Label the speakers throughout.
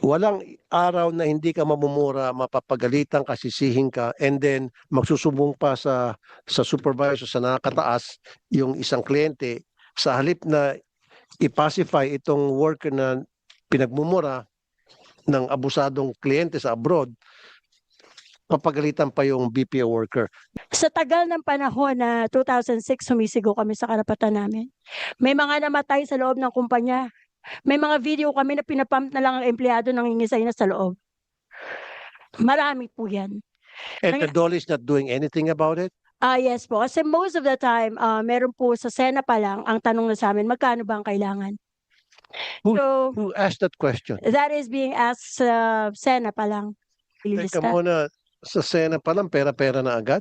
Speaker 1: walang araw na hindi ka mamumura, mapapagalitan ka, sisihin ka, and then magsusumbong pa sa supervisor, sa nakakataas, yung isang kliyente, sa halip na i-pacify itong worker na pinagmumura ng abusadong kliyente sa abroad, papagalitan pa yung BPO worker.
Speaker 2: Sa tagal ng panahon na 2006, sumisigaw kami sa karapatan namin. May mga namatay sa loob ng kumpanya. May mga video kami na pinapump na lang ang empleyado nangingisay na sa loob. Marami po yan.
Speaker 1: And the DOL is not doing anything about it?
Speaker 2: Yes po. Kasi most of the time, meron po sa SENA pa lang, ang tanong na sa amin, magkano ba ang kailangan? So,
Speaker 1: Who asked that question?
Speaker 2: that is being asked sa SENA pa lang.
Speaker 1: Teka muna, sa SENA pa lang, pera-pera na agad?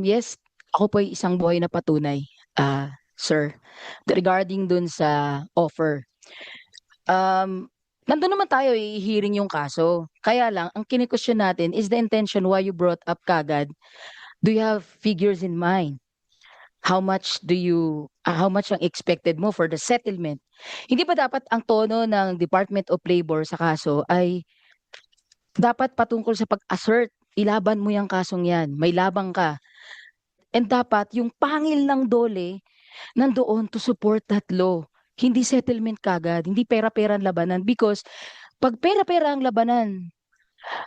Speaker 3: Yes, ako po ay isang buhay na patunay, sir. Regarding dun sa offer. Nandun naman tayo, i-hearing yung kaso. Kaya lang, ang kini-question natin is the intention why you brought up kagad. Do you have figures in mind? How much ang expected mo for the settlement? Hindi ba dapat ang tono ng Department of Labor sa kaso ay dapat patungkol sa pag-assert, ilaban mo yung kasong yan, may labang ka. And dapat yung pangil ng DOLE nandoon to support that law. Hindi settlement kagad, hindi pera-pera ang labanan, because pag pera-pera ang labanan,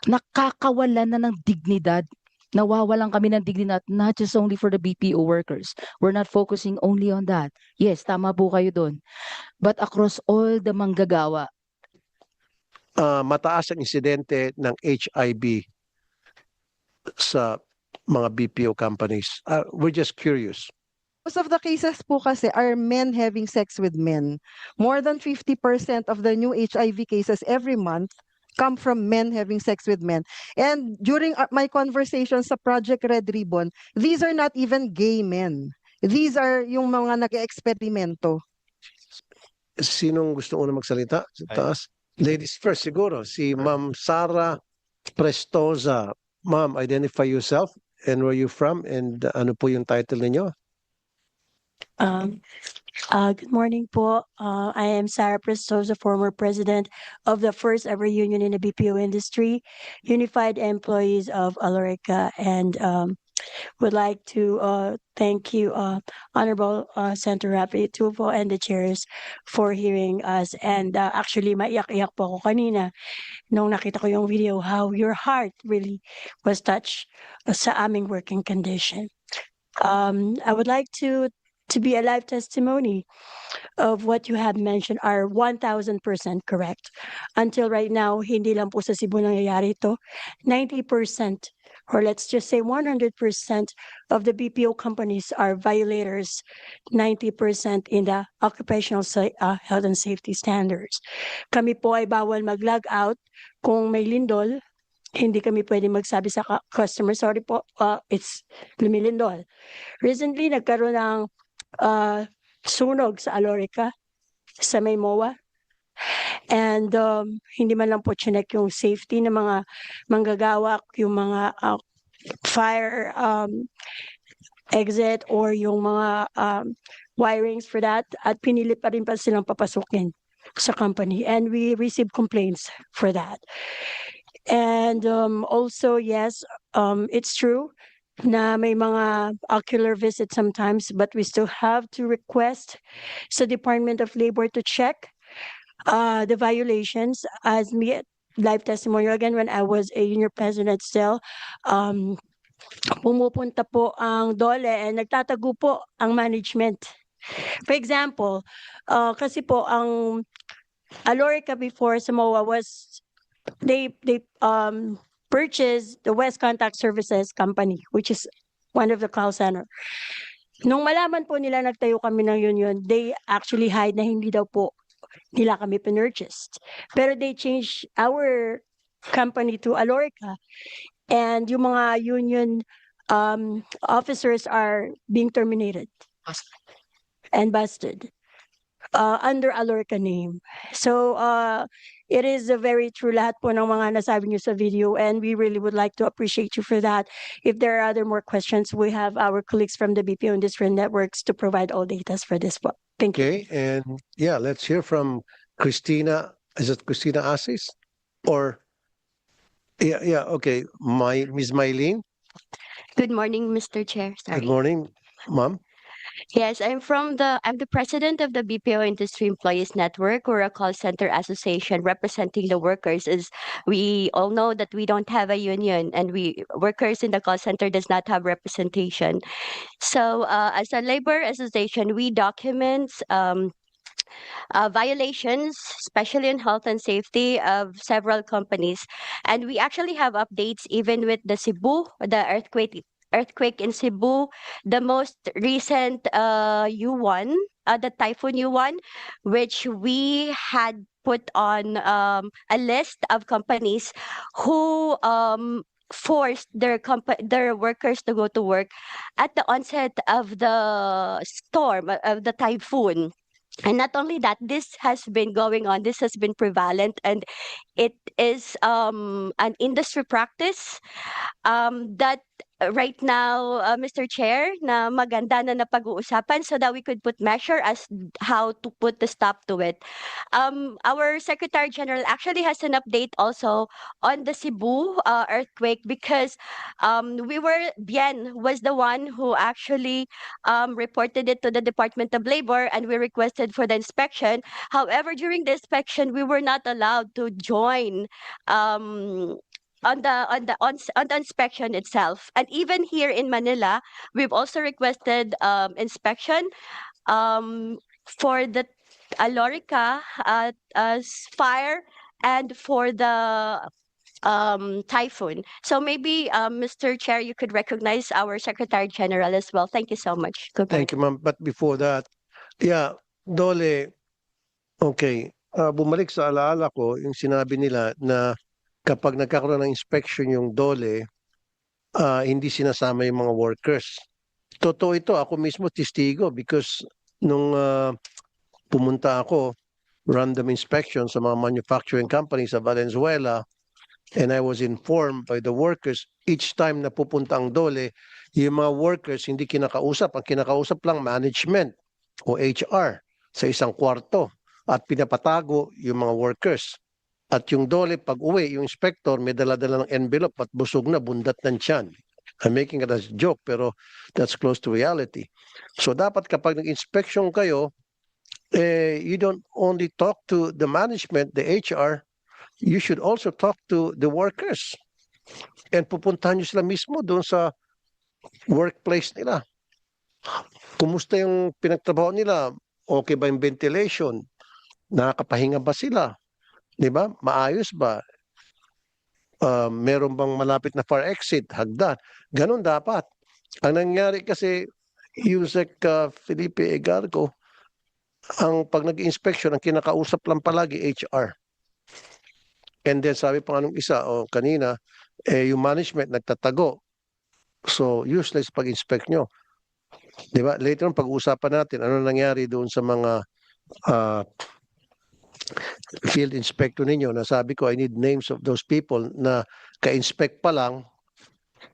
Speaker 3: nakakawalan na ng dignidad. Nawawalan kami ng dignidad, not just only for the BPO workers. We're not focusing only on that. Yes, tama po kayo doon. But across all the manggagawa.
Speaker 1: Mataas ang insidente ng HIV sa mga BPO companies. We're just curious.
Speaker 4: Most of the cases po kasi are men having sex with men. More than 50% of the new HIV cases every month come from men having sex with men. And during my conversation sa Project Red Ribbon, these are not even gay men. These are yung mga nag-eksperimento.
Speaker 1: Sinong gusto una magsalita? Sa taas? Ladies first siguro. Si Ma'am Sara Prestoza. Ma'am, identify yourself and where you from and ano po yung title ninyo?
Speaker 2: Good morning po. I am Sarah Prestosa, former president of the first ever union in the BPO industry, Unified Employees of Alorica, and would like to thank you, Honorable Senator Rafi Tulfo and the chairs for hearing us. And actually, maiyak-iyak po ako kanina nung nakita ko yung video, how your heart really was touched sa aming working condition. I would like to be a live testimony of what you have mentioned are 1,000% correct. Until right now, hindi lang po sa Cebu nangyayari ito. 90%, or let's just say 100% of the BPO companies are violators, 90% in the occupational health and safety standards. Kami po ay bawal mag-log out kung may lindol. Hindi kami pwede magsabi sa customer, sorry po, it's lumilindol. Recently, nagkaroon ng sunog sa Alorica, sa may MOA. And hindi man lang po chinek yung safety ng mga manggagawa, yung mga fire exit or yung mga wirings for that. At pinili pa rin pa silang papasukin sa company. And we received complaints for that. And also, yes, it's true na may mga ocular visits sometimes, but we still have to request sa Department of Labor to check the violations. As me, live testimonial again, when I was a junior president still, pumupunta po ang DOLE and nagtatago po ang management. For example, kasi po ang Alorica before Samoa was, they purchased the West Contact Services Company, which is one of the call center. Nung malaman po nila nagtayo kami ng union, they actually hide na hindi daw po nila kami pinurchased. Pero they changed our company to Alorica. And yung mga union officers are being terminated and busted under Alorica name. So it is a very true lahat po ng mga nasabi niyo sa video, and we really would like to appreciate you for that. If there are other more questions, we have our colleagues from the BPO Industry Networks to provide all data for this. Thank you.
Speaker 1: Okay, and yeah, let's hear from Christina Is it Christina Asis? Or, yeah, okay. Miss Mylene,
Speaker 5: Good morning, Mr. Chair.
Speaker 1: good
Speaker 5: Sorry.
Speaker 1: morning, ma'am.
Speaker 5: Yes, I'm the president of the BPO Industry Employees Network. We're a call center association representing the workers. As we all know that we don't have a union and we workers in the call center does not have representation. So as a labor association, we document violations, especially in health and safety of several companies. And we actually have updates even with the Cebu, the earthquake in Cebu, the most recent U1, the typhoon U1, which we had put on a list of companies who forced their workers to go to work at the onset of the storm of the typhoon. And not only that, this has been going on, this has been prevalent, and it is an industry practice that right now, Mr. Chair, na maganda na napag-uusapan so that we could put measure as how to put the stop to it. Our Secretary General actually has an update also on the Cebu earthquake because Bien was the one who actually reported it to the Department of Labor and we requested for the inspection. However, during the inspection, we were not allowed to join um, on the inspection itself. And even here in Manila, we've also requested inspection um, for the Alorica fire and for the typhoon. So maybe, Mr. Chair, you could recognize our Secretary General as well. Thank you so much. Good morning.
Speaker 1: Thank you, ma'am. But before that, yeah, Dole, okay. Bumalik sa alaala ko, yung sinabi nila na kapag nagkakaroon ng inspection yung Dole, hindi sinasama yung mga workers. Totoo ito, ako mismo testigo because nung pumunta ako, random inspection sa mga manufacturing companies sa Valenzuela, and I was informed by the workers, each time na pupunta ang Dole, yung mga workers hindi kinakausap. Ang kinakausap lang management o HR sa isang kwarto at pinapatago yung mga workers. At yung Dole, pag uwi, yung inspector may dala-dala ng envelope at busog na bundat ng tiyan. I'm making it as a joke pero that's close to reality. So dapat kapag nag-inspection kayo, you don't only talk to the management, the HR, you should also talk to the workers. And pupuntahan nyo sila mismo doon sa workplace nila. Kumusta yung pinagtrabaho nila? Okay ba yung ventilation? Nakakapahinga ba sila? Di ba? Maayos ba? Meron bang malapit na fire exit, hagdan? Ganon dapat. Ang nangyari kasi, Yusek Felipe Egarco, ang pag nag-inspection, ang kinakausap lang palagi HR. And then sabi pa nga nung isa, kanina, yung management nagtatago. So, useless pag-inspect nyo. Di ba? Later on, pag-uusapan natin, ano nangyari doon sa mga field inspector ninyo. Nasabi ko, I need names of those people na ka-inspect pa lang,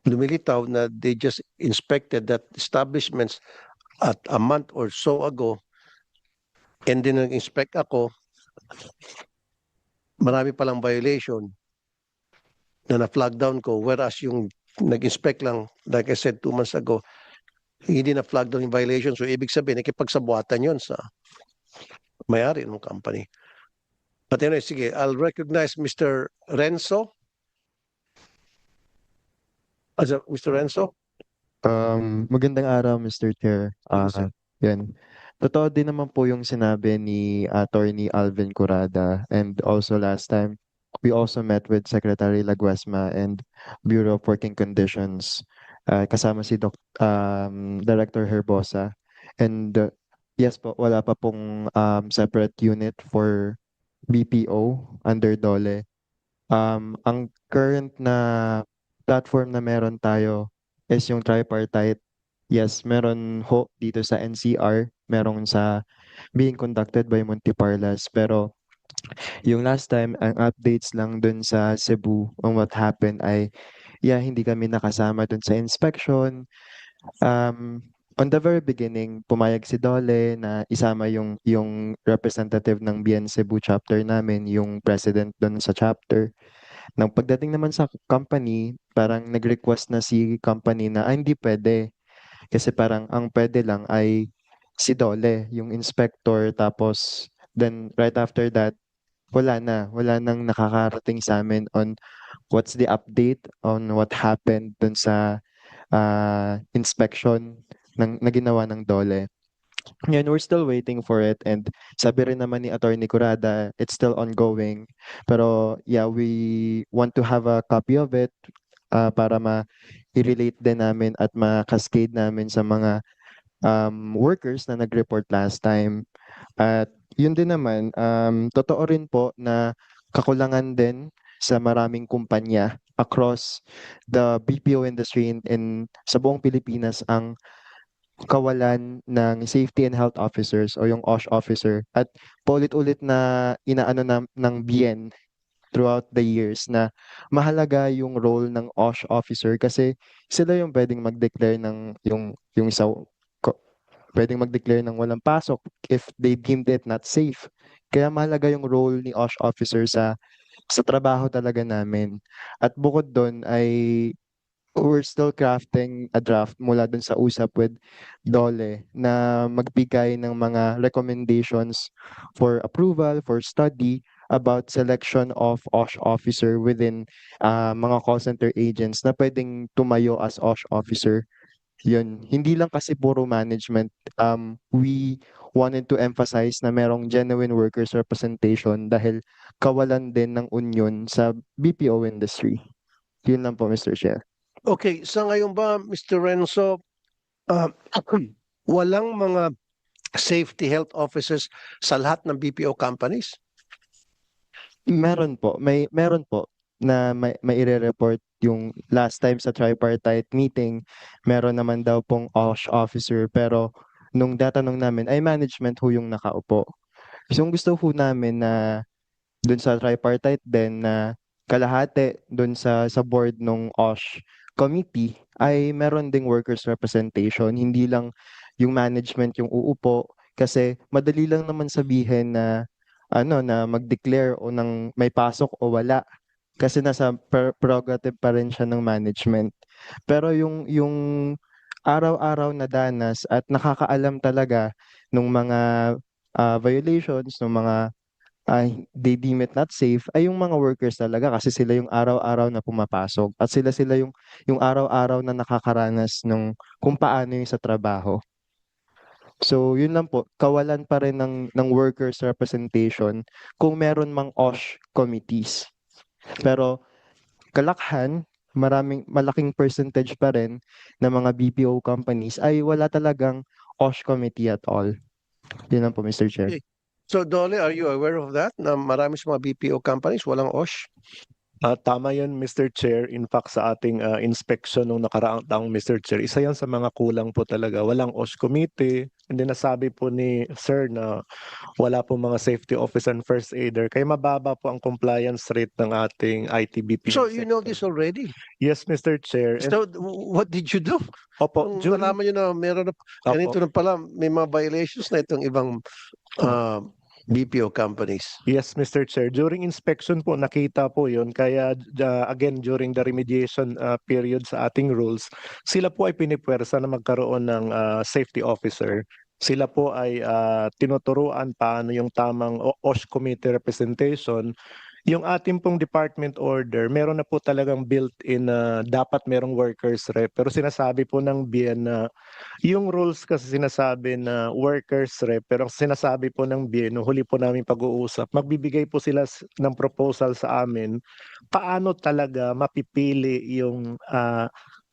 Speaker 1: lumilitaw na they just inspected that establishments at a month or so ago, and then nag-inspect ako, marami palang violation na na-flag down ko, whereas yung nag-inspect lang, like I said 2 months ago, hindi na-flag down yung violation. So, ibig sabihin, nakipagsabuatan yun sa may-ari ng company. But anyway, sige, I'll recognize Mr. Renzo. Mr. Renzo?
Speaker 6: Magandang araw, Mr. Chair.
Speaker 1: Yes, sir.
Speaker 6: Yan. Totoo din naman po yung sinabi ni Attorney Alvin Curada, and also last time, we also met with Secretary Laguesma and Bureau of Working Conditions, kasama si Director Herbosa. And yes po, wala pa pong separate unit for BPO under DOLE. Ang current na platform na meron tayo is yung tripartite. Yes, meron ho dito sa NCR, meron sa being conducted by Montiparlas. Pero yung last time, ang updates lang dun sa Cebu on what happened ay, hindi kami nakasama dun sa inspection. on the very beginning, pumayag si Dole na isama yung representative ng BN Cebu chapter namin, yung president doon sa chapter. Nang pagdating naman sa company, parang nag-request na si company na hindi pwede. Kasi parang ang pwede lang ay si Dole, yung inspector, tapos then right after that, wala nang nakakarating sa amin on what's the update on what happened dun sa inspection na ginawa ng Dole. Ngayon, we're still waiting for it, and sabi rin naman ni Attorney Curada, it's still ongoing. Pero yeah, we want to have a copy of it para i-relate din namin at ma-cascade namin sa mga workers na nag-report last time. At yun din naman, totoo rin po na kakulangan din sa maraming kumpanya across the BPO industry sa buong Pilipinas ang kawalan ng safety and health officers o yung OSH officer. At paulit-ulit na inaano ng BN throughout the years na mahalaga yung role ng OSH officer kasi sila yung pwedeng mag-declare ng yung isa pwedeng mag-declare ng walang pasok if they deemed it not safe. Kaya mahalaga yung role ni OSH officer sa trabaho talaga namin. At bukod doon ay we're still crafting a draft mula dun sa usap with Dole na magbigay ng mga recommendations for approval, for study about selection of OSH officer within mga call center agents na pwedeng tumayo as OSH officer. Yun. Hindi lang kasi puro management. We wanted to emphasize na merong genuine workers representation dahil kawalan din ng union sa BPO industry. Yun lang po, Mr. Chair.
Speaker 1: Okay, sa ngayon ba, Mr. Renzo, ah, walang mga safety health officers sa lahat ng BPO companies?
Speaker 6: Meron po, meron po na may ire-report yung last time sa tripartite meeting, meron naman daw pong OSH officer pero nung tatanong namin ay management ho yung nakaupo. So ang gusto ho namin na dun sa tripartite din na kalahati dun sa board ng OSH committee ay meron ding workers representation, hindi lang yung management yung uupo kasi madali lang naman sabihin na na mag-declare o ng may pasok o wala kasi nasa prerogative pa rin siya ng management. Pero yung araw-araw na danas at nakakaalam talaga ng mga violations, ng mga they deem it not safe ay yung mga workers talaga kasi sila yung araw-araw na pumapasok at sila yung araw-araw na nakakaranas ng kung paano yung sa trabaho. So yun lang po, kawalan pa rin ng workers representation kung meron mang OSH committees. Pero kalakhan, malaking percentage pa rin ng mga BPO companies ay wala talagang OSH committee at all. Yun lang po, Mr. Chair.
Speaker 1: Okay. So Dole, are you aware of that? Na marami sa mga BPO companies walang OSH?
Speaker 7: Tama yan, Mr. Chair. In fact, sa ating inspection nung nakaraang taong Mr. Chair, isa yan sa mga kulang po talaga. Walang OSH committee. And then nasabi po ni Sir na wala po mga safety officer and first aider. Kaya mababa po ang compliance rate ng ating ITBP.
Speaker 1: So you know this already.
Speaker 7: Yes, Mr. Chair. And,
Speaker 1: So what did you do?
Speaker 7: opo,
Speaker 1: Kung nalaman nyo na meron na, ganito na pala, may mga violations na itong ibang BPO companies.
Speaker 7: Yes, Mr. Chair. During inspection po, nakita po yun. Kaya again, during the remediation period sa ating rules, sila po ay pinipwersa na magkaroon ng safety officer. Sila po ay tinuturuan paano yung tamang OSH committee representation. Yung ating pong department order, meron na po talagang built-in na dapat merong workers rep. Pero sinasabi po ng BIEN na yung rules kasi sinasabi na workers rep, pero ang sinasabi po ng BIEN, nung huli po namin pag-uusap, magbibigay po sila ng proposal sa amin, paano talaga mapipili yung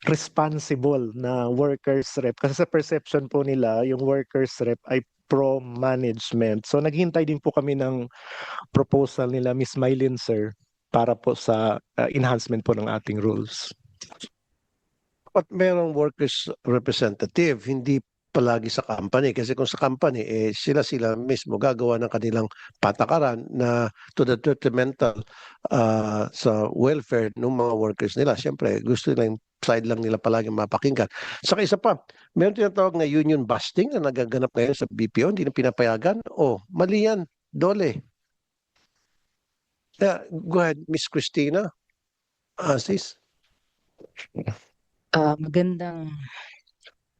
Speaker 7: responsible na workers rep. Kasi sa perception po nila, yung workers rep ay pro-management. So naghintay din po kami ng proposal nila, Miss Mylene, sir, para po sa enhancement po ng ating rules.
Speaker 1: But merong workers representative, hindi palagi sa company. Kasi kung sa company, sila mismo gagawa ng kanilang patakaran na to the detrimental sa welfare ng mga workers nila. Siyempre, gusto nila yung side lang nila palagi mapakinggan. Saka isa pa, meron tinatawag na union busting na nagaganap ngayon sa BPO, hindi na pinapayagan. Oh, mali yan, Dole. Yeah, go ahead, Miss Christina. Sis.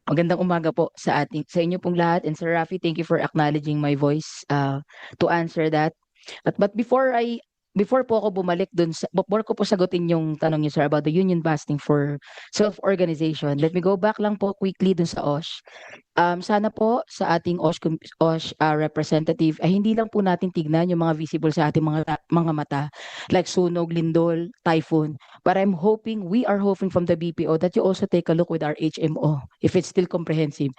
Speaker 3: Magandang umaga po sa inyo pong lahat, and Sir Rafi, thank you for acknowledging my voice to answer that. But before po ako bumalik before ko po sagutin yung tanong niyo, sir, about the union busting for self-organization, let me go back lang po quickly dun sa OSH. Sana po sa ating OSH representative ay hindi lang po natin tignan yung mga visible sa ating mga mata like sunog, lindol, typhoon. But we are hoping from the BPO that you also take a look with our HMO if it's still comprehensive.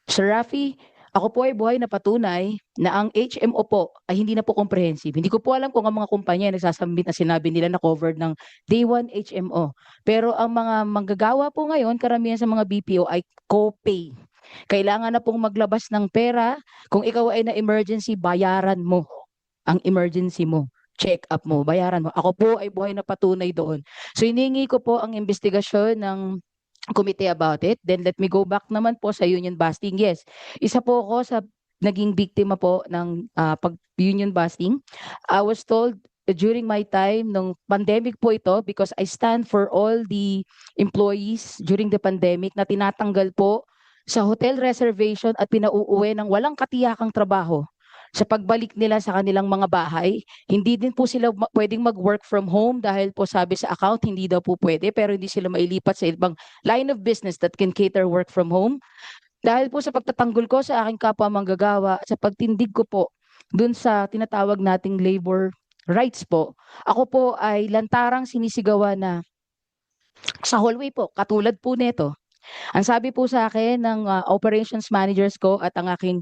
Speaker 3: Sir Rafi, ako po ay buhay na patunay na ang HMO po ay hindi na po comprehensive. Hindi ko po alam kung ang mga kumpanya ay nagsasambit na sinabi nila na covered ng Day 1 HMO. Pero ang mga manggagawa po ngayon, karamihan sa mga BPO ay co-pay. Kailangan na pong maglabas ng pera. Kung ikaw ay na-emergency, bayaran mo ang emergency mo. Check up mo, bayaran mo. Ako po ay buhay na patunay doon. So hiningi ko po ang investigasyon ng committee about it. Then let me go back naman po sa union busting. Yes, isa po ako sa naging biktima po ng pag-union busting. I was told during my time nung pandemic po ito, because I stand for all the employees during the pandemic na tinatanggal po sa hotel reservation at pinauuwi ng walang katiyakang trabaho. Sa pagbalik nila sa kanilang mga bahay, hindi din po sila pwedeng mag-work from home dahil po sabi sa account, hindi daw po pwede, pero hindi sila mailipat sa ibang line of business that can cater work from home. Dahil po sa pagtatanggol ko sa aking kapwa manggagawa, sa pagtindig ko po dun sa tinatawag nating labor rights po, ako po ay lantarang sinisigawan na sa hallway po, katulad po nito. Ang sabi po sa akin ng operations managers ko at ang aking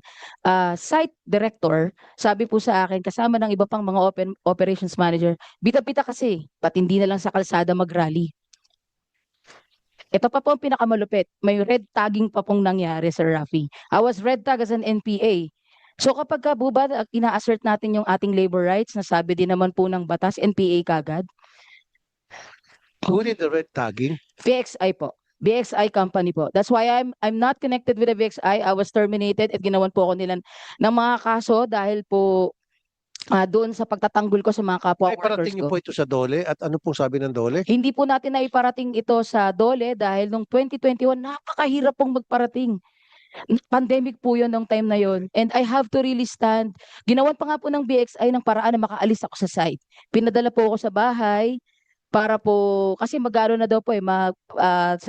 Speaker 3: site director, sabi po sa akin kasama ng iba pang mga operations manager, bita-bita kasi, ba't hindi na lang sa kalsada mag-rally? Ito pa po ang pinakamalupit, may red tagging pa pong nangyari, Sir Rafi. I was red tag as an NPA. So kapag ka po ba ina-assert natin yung ating labor rights, na sabi din naman po ng batas, NPA kagad?
Speaker 1: Who did the red tagging?
Speaker 3: VXI po. VXI company po. That's why I'm not connected with the VXI. I was terminated at ginawan po ako nila ng mga kaso dahil po doon sa pagtatanggol ko sa mga kapwa
Speaker 1: Ay,
Speaker 3: workers
Speaker 1: parating niyo
Speaker 3: ko.
Speaker 1: po ito sa Dole at ano pong sabi ng Dole?
Speaker 3: Hindi po natin naiparating ito sa DOLE dahil noong 2021 napakahirap pong magparating. Pandemic po yun nung time na yun. And I have to really stand. Ginawan pa nga po ng BXI ng paraan na makaalis ako sa site. Pinadala po ako sa bahay para po, kasi mag-aaron na daw po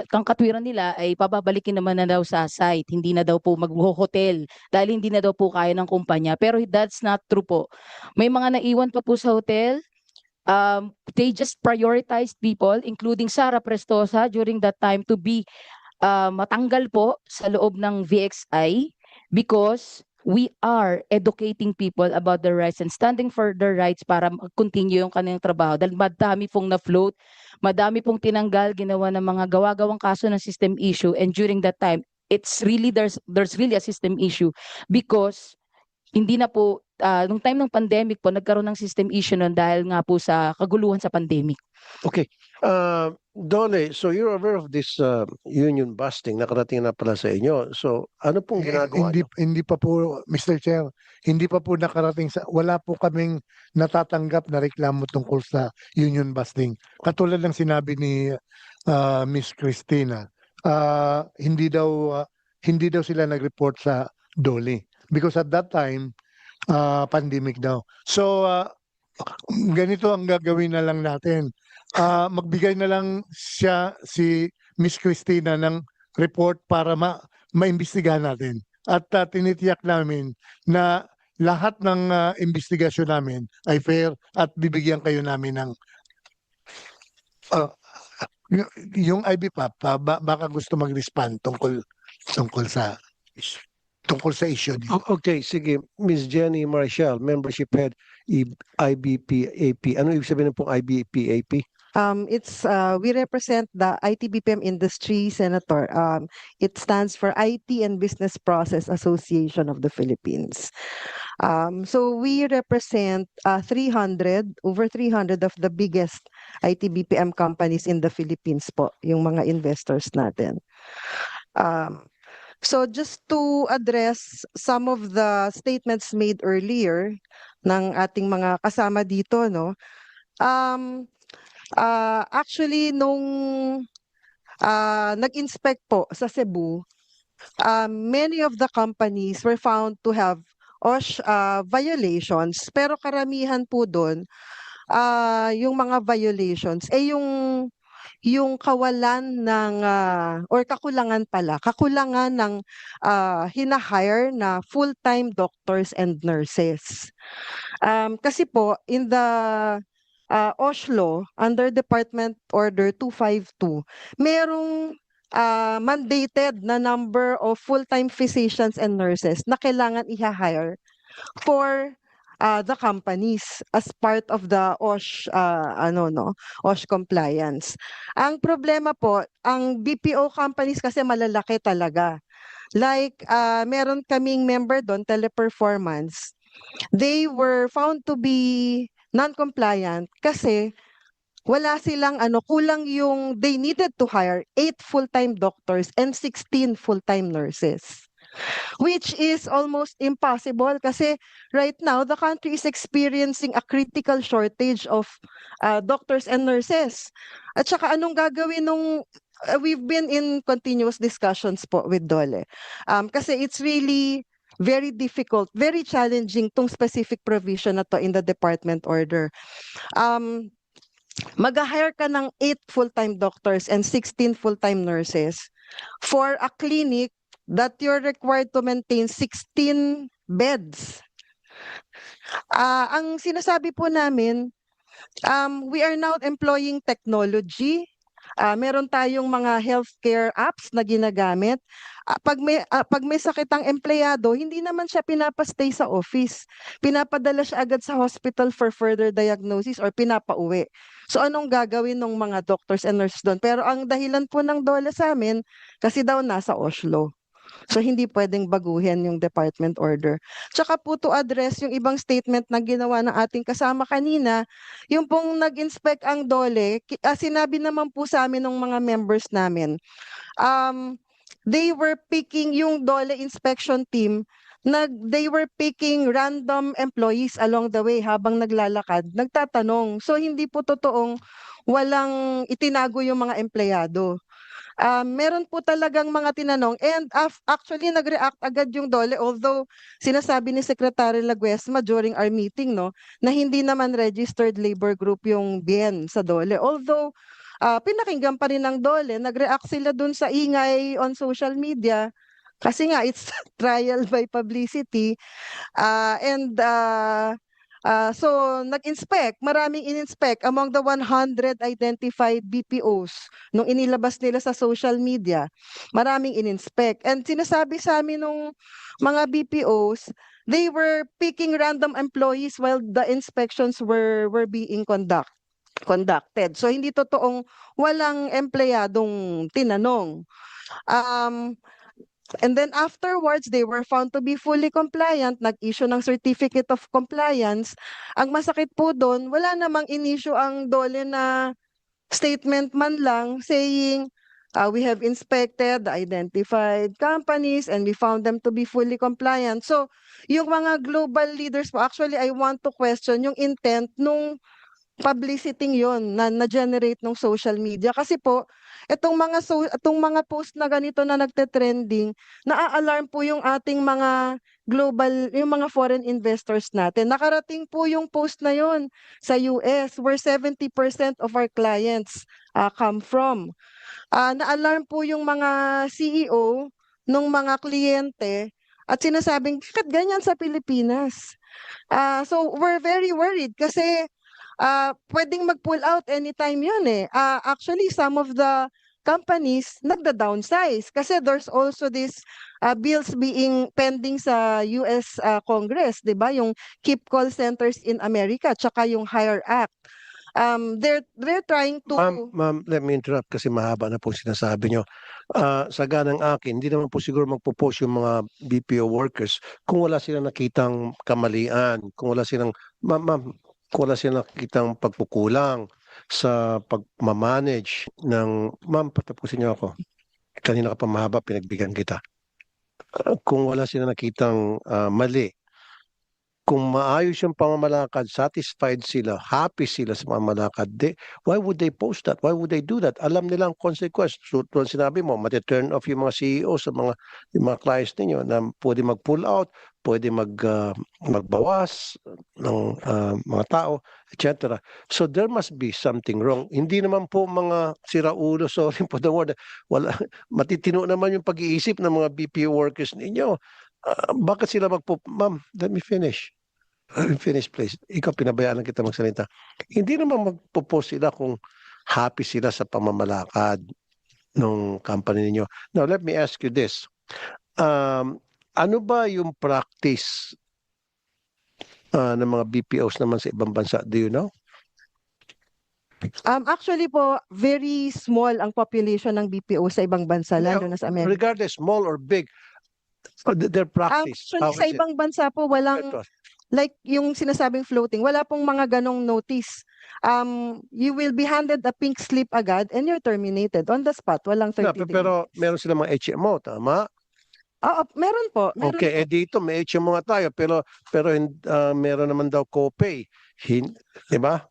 Speaker 3: kang katwiran nila ay pababalikin naman na daw sa site. Hindi na daw po mag-hotel dahil hindi na daw po kaya ng kumpanya. Pero that's not true po. May mga naiwan pa po sa hotel. They just prioritized people, including Sara Prestosa during that time to be matanggal po sa loob ng VXI because we are educating people about their rights and standing for their rights para continue yung kanilang trabaho. Dahil madami pong na-float, madami pong tinanggal, ginawa ng mga gawa-gawang kaso ng system issue, and during that time, it's really there's really a system issue because hindi na po, nung time ng pandemic po, nagkaroon ng system issue nun dahil nga po sa kaguluhan sa pandemic.
Speaker 1: Okay. Dole, so you're aware of this union busting, nakarating na pala sa inyo. So ano pong ginagawa niyo?
Speaker 8: Hindi pa po, Mr. Chair, hindi pa po nakarating wala po kaming natatanggap na reklamo tungkol sa union busting. Katulad ng sinabi ni Miss Christina, hindi daw sila nag-report sa DOLE because at that time pandemic daw. So ganito ang gagawin na lang natin. Magbigay na lang si Miss Christina ng report para maimbestigahan natin. At tinitiyak namin na lahat ng investigasyon namin ay fair at bibigyan kayo namin ng yung IBPAP, baka gusto mag-respond tungkol sa issue niyo.
Speaker 1: Okay, sige. Miss Jenny Marshall, membership head IBPAP. Ano ibig sabihin pong IBPAP?
Speaker 4: We represent the IT-BPM industry, Senator. It stands for IT and Business Process Association of the Philippines. So we represent over 300 of the biggest IT-BPM companies in the Philippines po, yung mga investors natin. So just to address some of the statements made earlier ng ating mga kasama dito, no? Actually, nung nag-inspect po sa Cebu, many of the companies were found to have OSH violations, pero karamihan po doon, yung mga violations, yung kawalan ng, or kakulangan ng hinahire na full-time doctors and nurses. Kasi po, in the OSH law, under Department Order 252, merong mandated na number of full-time physicians and nurses na kailangan i-hire for the companies as part of the OSH OSH compliance. Ang problema po, ang BPO companies kasi malalaki talaga. Like meron kaming member doon, Teleperformance. They were found to be non-compliant kasi wala silang kulang yung they needed to hire 8 full-time doctors and 16 full-time nurses, which is almost impossible kasi right now the country is experiencing a critical shortage of doctors and nurses. At saka anong gagawin nung we've been in continuous discussions po with DOLE. Kasi it's really very difficult, very challenging tong specific provision na to in the department order. Mag-hire ka ng 8 full-time doctors and 16 full-time nurses for a clinic that you're required to maintain 16 beds. Ang sinasabi po namin, we are now employing technology. Meron tayong mga healthcare apps na ginagamit. Pag may sakit ang empleyado, hindi naman siya pinapastay sa office. Pinapadala siya agad sa hospital for further diagnosis or pinapauwi. So anong gagawin ng mga doctors and nurses doon? Pero ang dahilan po ng DOLE sa amin, kasi daw nasa Oslo. So hindi pwedeng baguhin yung department order. Tsaka po to address yung ibang statement na ginawa ng ating kasama kanina, yung pong nag-inspect ang DOLE, sinabi naman po sa amin ng mga members namin, they were picking yung DOLE inspection team, they were picking random employees along the way habang naglalakad, nagtatanong. So hindi po totoong walang itinago yung mga empleyado. Meron po talagang mga tinanong and actually nag-react agad yung DOLE, although sinasabi ni Secretary Laguesma during our meeting na hindi naman registered labor group yung BIEN sa DOLE. Although pinakinggan pa rin ng DOLE, nag-react sila dun sa ingay on social media kasi nga it's trial by publicity. So nag-inspect, maraming in-inspect among the 100 identified BPOs nung inilabas nila sa social media. Maraming in-inspect. And sinasabi sa amin nung mga BPOs, they were picking random employees while the inspections were being conducted. So hindi totoong walang empleyadong tinanong. And then afterwards, they were found to be fully compliant, nag-issue ng certificate of compliance. Ang masakit po doon, wala namang in-issue ang DOLE na statement man lang saying, we have inspected the identified companies and we found them to be fully compliant. So, yung mga global leaders po, actually, I want to question yung intent nung publicity yon na generate ng social media kasi po itong mga post na ganito na nagte-trending, na-alarm po yung ating mga global, yung mga foreign investors natin. Nakarating po yung post na yon sa US where 70% of our clients come from. Na-alarm po yung mga CEO ng mga kliyente at sinasabing, bakit ganyan sa Pilipinas? So we're very worried kasi pwedeng mag-pull out anytime yun eh. Actually, some of the companies nagda-downsize kasi there's also this bills being pending sa US Congress, 'di ba? Yung Keep Call Centers in America tsaka yung HIRE Act. they're trying to
Speaker 1: Ma'am, let me interrupt kasi mahaba na po sinasabi nyo. Sa ganang akin, hindi naman po siguro magpo-post yung mga BPO workers kung wala silang nakitang kamalian, kung wala silang, kung wala silang nakitang pagkukulang sa pagmamanage ng, ma'am, patapusin niyo ako. Kanina ka pa mahaba, pinagbigyan kita. Kung wala silang nakitang mali, kung maayos yung pamamalakad, satisfied sila, happy sila sa pamamalakad, why would they post that? Why would they do that? Alam nilang consequence. So, tulad sinabi mo, mati-turn off yung mga CEO sa yung mga clients ninyo na pwede mag-pull out, pwede magbawas ng mga tao, etc. So there must be something wrong. Hindi naman po mga siraulo, sorry for the word, matitino naman yung pag-iisip ng mga BPO workers ninyo. Bakit sila ma'am, let me finish. Finish, please. Ikaw, pinabayaan kita magsalita. Hindi naman magpo-post sila kung happy sila sa pamamalakad ng company ninyo. Now, let me ask you this. Ano ba yung practice ng mga BPOs naman sa ibang bansa? Do you know?
Speaker 4: Actually po, very small ang population ng BPO sa ibang bansa, lalo na sa Amerika.
Speaker 1: Regardless, small or big, their practice.
Speaker 4: Actually,
Speaker 1: how
Speaker 4: sa
Speaker 1: is it?
Speaker 4: ibang bansa po, walang, like yung sinasabing floating, wala pong mga ganong notice. You will be handed a pink slip agad and you're terminated on the spot. Walang 30 days.
Speaker 1: Pero meron silang mga HMO, tama?
Speaker 4: Meron po. Meron
Speaker 1: Okay, dito may HMO nga tayo, pero meron naman daw copay. Di ba?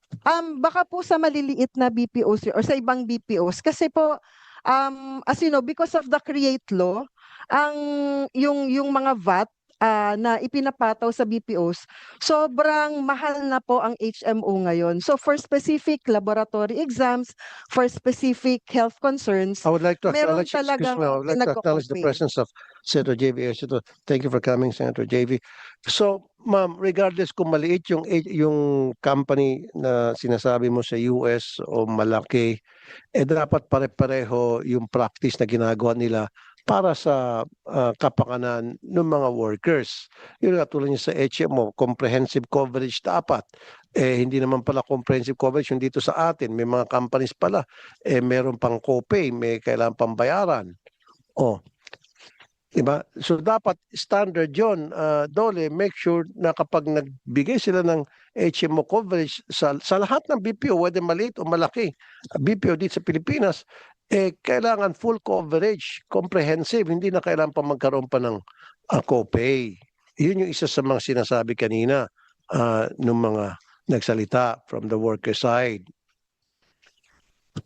Speaker 4: Baka po sa maliliit na BPOs or sa ibang BPOs kasi po as you know, because of the create law, yung mga VAT na ipinapataw sa BPOs, sobrang mahal na po ang HMO ngayon. So for specific laboratory exams, for specific health concerns,
Speaker 1: I would like to
Speaker 4: meron
Speaker 1: acknowledge, excuse
Speaker 4: talagang
Speaker 1: me, I would like to acknowledge the
Speaker 4: nagko-copay.
Speaker 1: presence of Senator JV Ejercito. Thank you for coming, Senator JV. So, ma'am, regardless kung maliit yung company na sinasabi mo sa US o malaki, dapat pare-pareho yung practice na ginagawa nila para sa kapakanan ng mga workers. Yun nga tulad niya sa HMO, comprehensive coverage dapat. Hindi naman pala comprehensive coverage yung dito sa atin. May mga companies pala, meron pang copay, may kailangan pang bayaran. Diba? So dapat standard yon, Dole, make sure na kapag nagbigay sila ng HMO coverage sa lahat ng BPO, whether maliit o malaki, BPO dito sa Pilipinas, kailangan full coverage, comprehensive, hindi na kailangan pa magkaroon pa ng copay. Yun yung isa sa mga sinasabi kanina ng mga nagsalita from the worker side.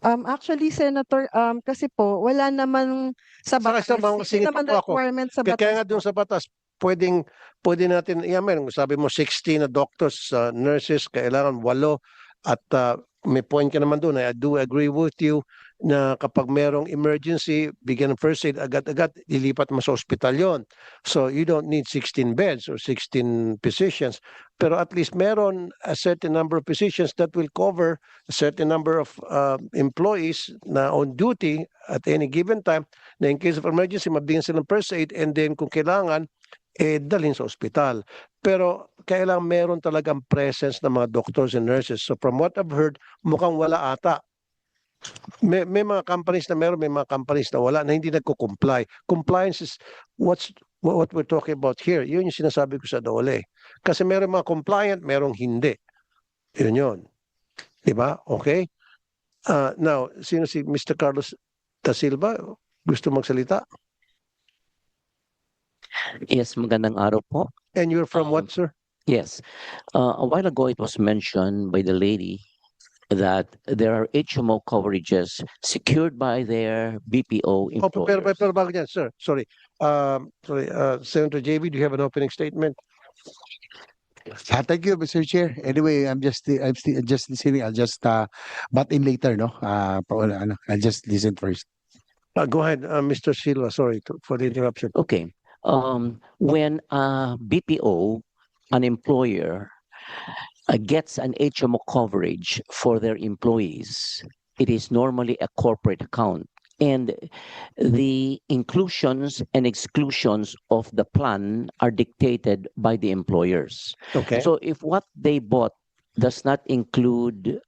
Speaker 4: Actually, Senator, kasi po, wala naman sa batas. Hindi naman requirement sa batas.
Speaker 1: Kaya nga doon sa batas, pwede natin i-amend. Sabi mo 16 na doctors, nurses, kailangan 8 at may point ka naman doon. I do agree with you na kapag merong emergency, bigyan ng first aid, agad-agad, ilipat mo sa ospital yon. So you don't need 16 beds or 16 physicians. Pero at least meron a certain number of physicians that will cover a certain number of employees na on duty at any given time na in case of emergency, mabigyan sila ng first aid and then kung kailangan, dalhin sa ospital. Pero kailangan meron talagang presence ng mga doctors and nurses. So from what I've heard, mukhang wala ata. May mga companies na meron, may mga companies na wala, na hindi nagko-comply. Compliance is what we're talking about here. Yun yung sinasabi ko sa Dole. Kasi meron mga compliant, merong hindi. Yun. Diba? Okay? Now, sino si Mr. Carlos Da Silva? Gusto magsalita?
Speaker 9: Yes, magandang araw po.
Speaker 1: And you're from what, sir?
Speaker 9: Yes. A while ago, it was mentioned by the lady that there are HMO coverages secured by their BPO employers.
Speaker 1: Pero bago yan, sir. Sorry. Senator JV, do you have an opening statement?
Speaker 10: Thank you, Mr. Chair. Anyway, I'm still just listening. I'll just butt in later, no? I'll just listen first.
Speaker 1: Go ahead, Mr. Silva. Sorry for the interruption.
Speaker 9: Okay. When a BPO, an employer, gets an HMO coverage for their employees, it is normally a corporate account. And the inclusions and exclusions of the plan are dictated by the employers.
Speaker 1: Okay.
Speaker 9: So if what they bought does not include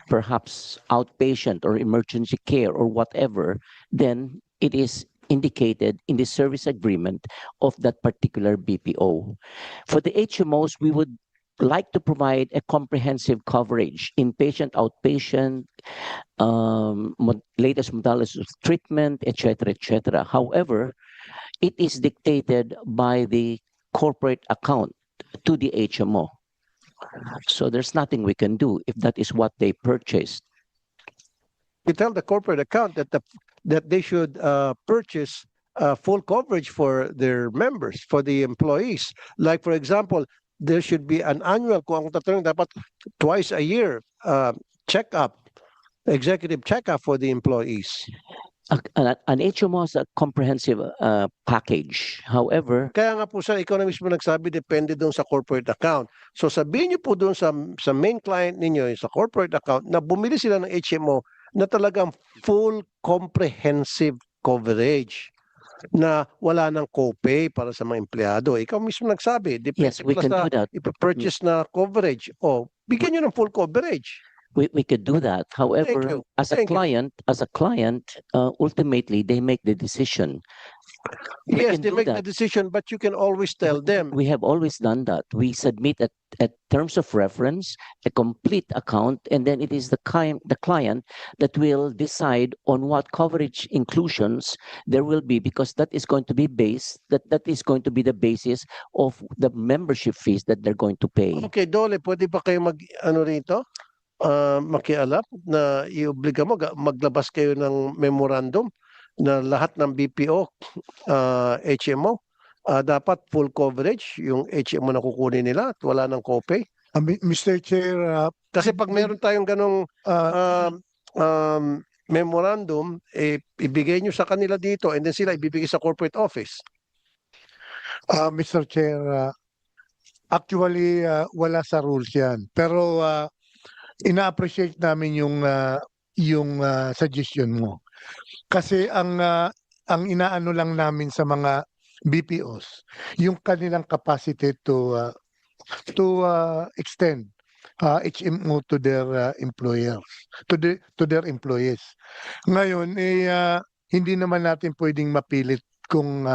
Speaker 9: perhaps outpatient or emergency care or whatever, then it is indicated in the service agreement of that particular BPO. For the HMOs, we would like to provide a comprehensive coverage, inpatient, outpatient, latest modalities of treatment, etc., etc. However, it is dictated by the corporate account to the HMO. So there's nothing we can do if that is what they purchased.
Speaker 1: You tell the corporate account that they should purchase full coverage for their members, for the employees. Like for example, there should be an annual, kung ang tatanungin, dapat twice a year checkup, executive checkup for the employees.
Speaker 9: An HMO has a comprehensive package. However,
Speaker 1: Kaya nga po sir, ikaw na mismo nagsabi, depende doon sa corporate account. So sabihin niyo po doon sa main client ninyo, sa corporate account, na bumili sila ng HMO na talagang full comprehensive coverage na wala ng copay para sa mga empleyado. Ikaw mismo nagsabi,
Speaker 9: yes, we can do that.
Speaker 1: Ipapurchase na coverage. O, bigyan nyo ng full coverage.
Speaker 9: We could do that. However,
Speaker 1: you.
Speaker 9: as a
Speaker 1: Thank you.
Speaker 9: client, ultimately they make the decision. We
Speaker 1: Yes,
Speaker 9: can
Speaker 1: they
Speaker 9: do
Speaker 1: make the
Speaker 9: that.
Speaker 1: decision, but you can always tell them.
Speaker 9: We have always done that. We submit at terms of reference, a complete account, and then it is the client that will decide on what coverage inclusions there will be, because that is going to be that is going to be the basis of the membership fees that they're going to pay.
Speaker 1: Okay, Dole, pwede ba kayo rito? Makialap na iobliga mo, maglabas kayo ng memorandum na lahat ng BPO, HMO, dapat full coverage yung HMO na kukunin nila at wala ng copay.
Speaker 8: Mr. Chair,
Speaker 1: Kasi pag meron tayong ganong memorandum, ibigay nyo sa kanila dito and then sila ibibigay sa corporate office.
Speaker 8: Mr. Chair, actually wala sa rules yan. Pero ina-appreciate namin yung suggestion mo. Kasi ang inaano lang namin sa mga BPOs, yung kanilang capacity to extend HMO to their employers, to their employees. Ngayon, hindi naman natin pwedeng mapilit kung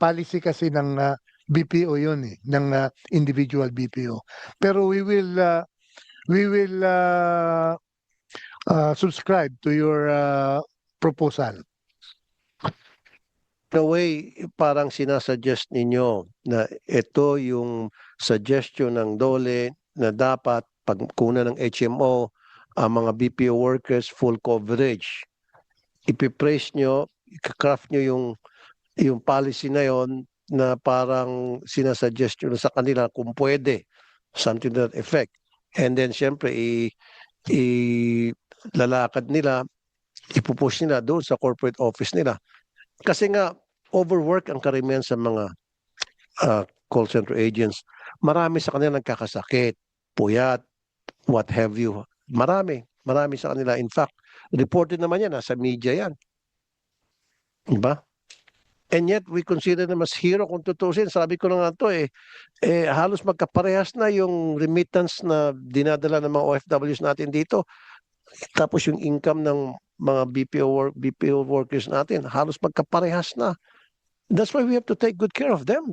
Speaker 8: policy kasi ng BPO yun ng individual BPO. Pero we will subscribe to your proposal.
Speaker 1: In a way, parang sinasuggest ninyo na ito yung suggestion ng DOLE na dapat pagkunan ng HMO ang mga BPO workers full coverage. Ipipraise nyo, ikakraft nyo yung policy na yon na parang sinasuggest nyo sa kanila kung pwede, something to that effect. And then syempre lalakad nila, ipupush nila doon sa corporate office nila. Kasi nga, overwork ang karamihan sa mga call center agents. Marami sa kanila nagkakasakit, puyat, what have you. Marami sa kanila. In fact, reported naman yan, nasa media yan. Diba? And yet, we consider them as hero kung tutusin. Sabi ko na nga ito halos magkaparehas na yung remittance na dinadala ng mga OFWs natin dito. Tapos yung income ng mga BPO workers natin, halos magkaparehas na. That's why we have to take good care of them.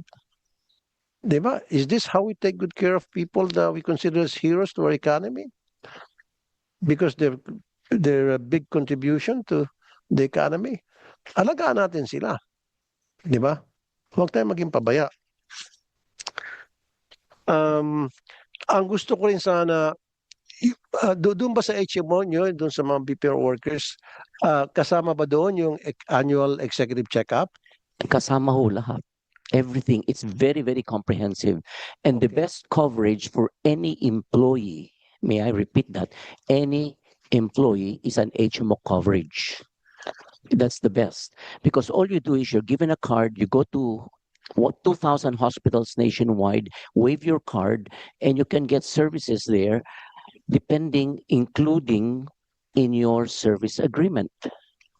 Speaker 1: Diba? Is this how we take good care of people that we consider as heroes to our economy? Because they're a big contribution to the economy. Alagaan natin sila. Diba? Huwag tayong maging pabaya. Ang gusto ko rin sana, doon ba sa HMO nyo, doon sa mga BPO workers, kasama ba doon yung annual executive check-up?
Speaker 9: Kasama ho lahat. Everything. It's very, very comprehensive. And the best coverage for any employee, may I repeat that, any employee is an HMO coverage. That's the best. Because all you do is you're given a card, you go to 2,000 hospitals nationwide, wave your card, and you can get services there, including in your service agreement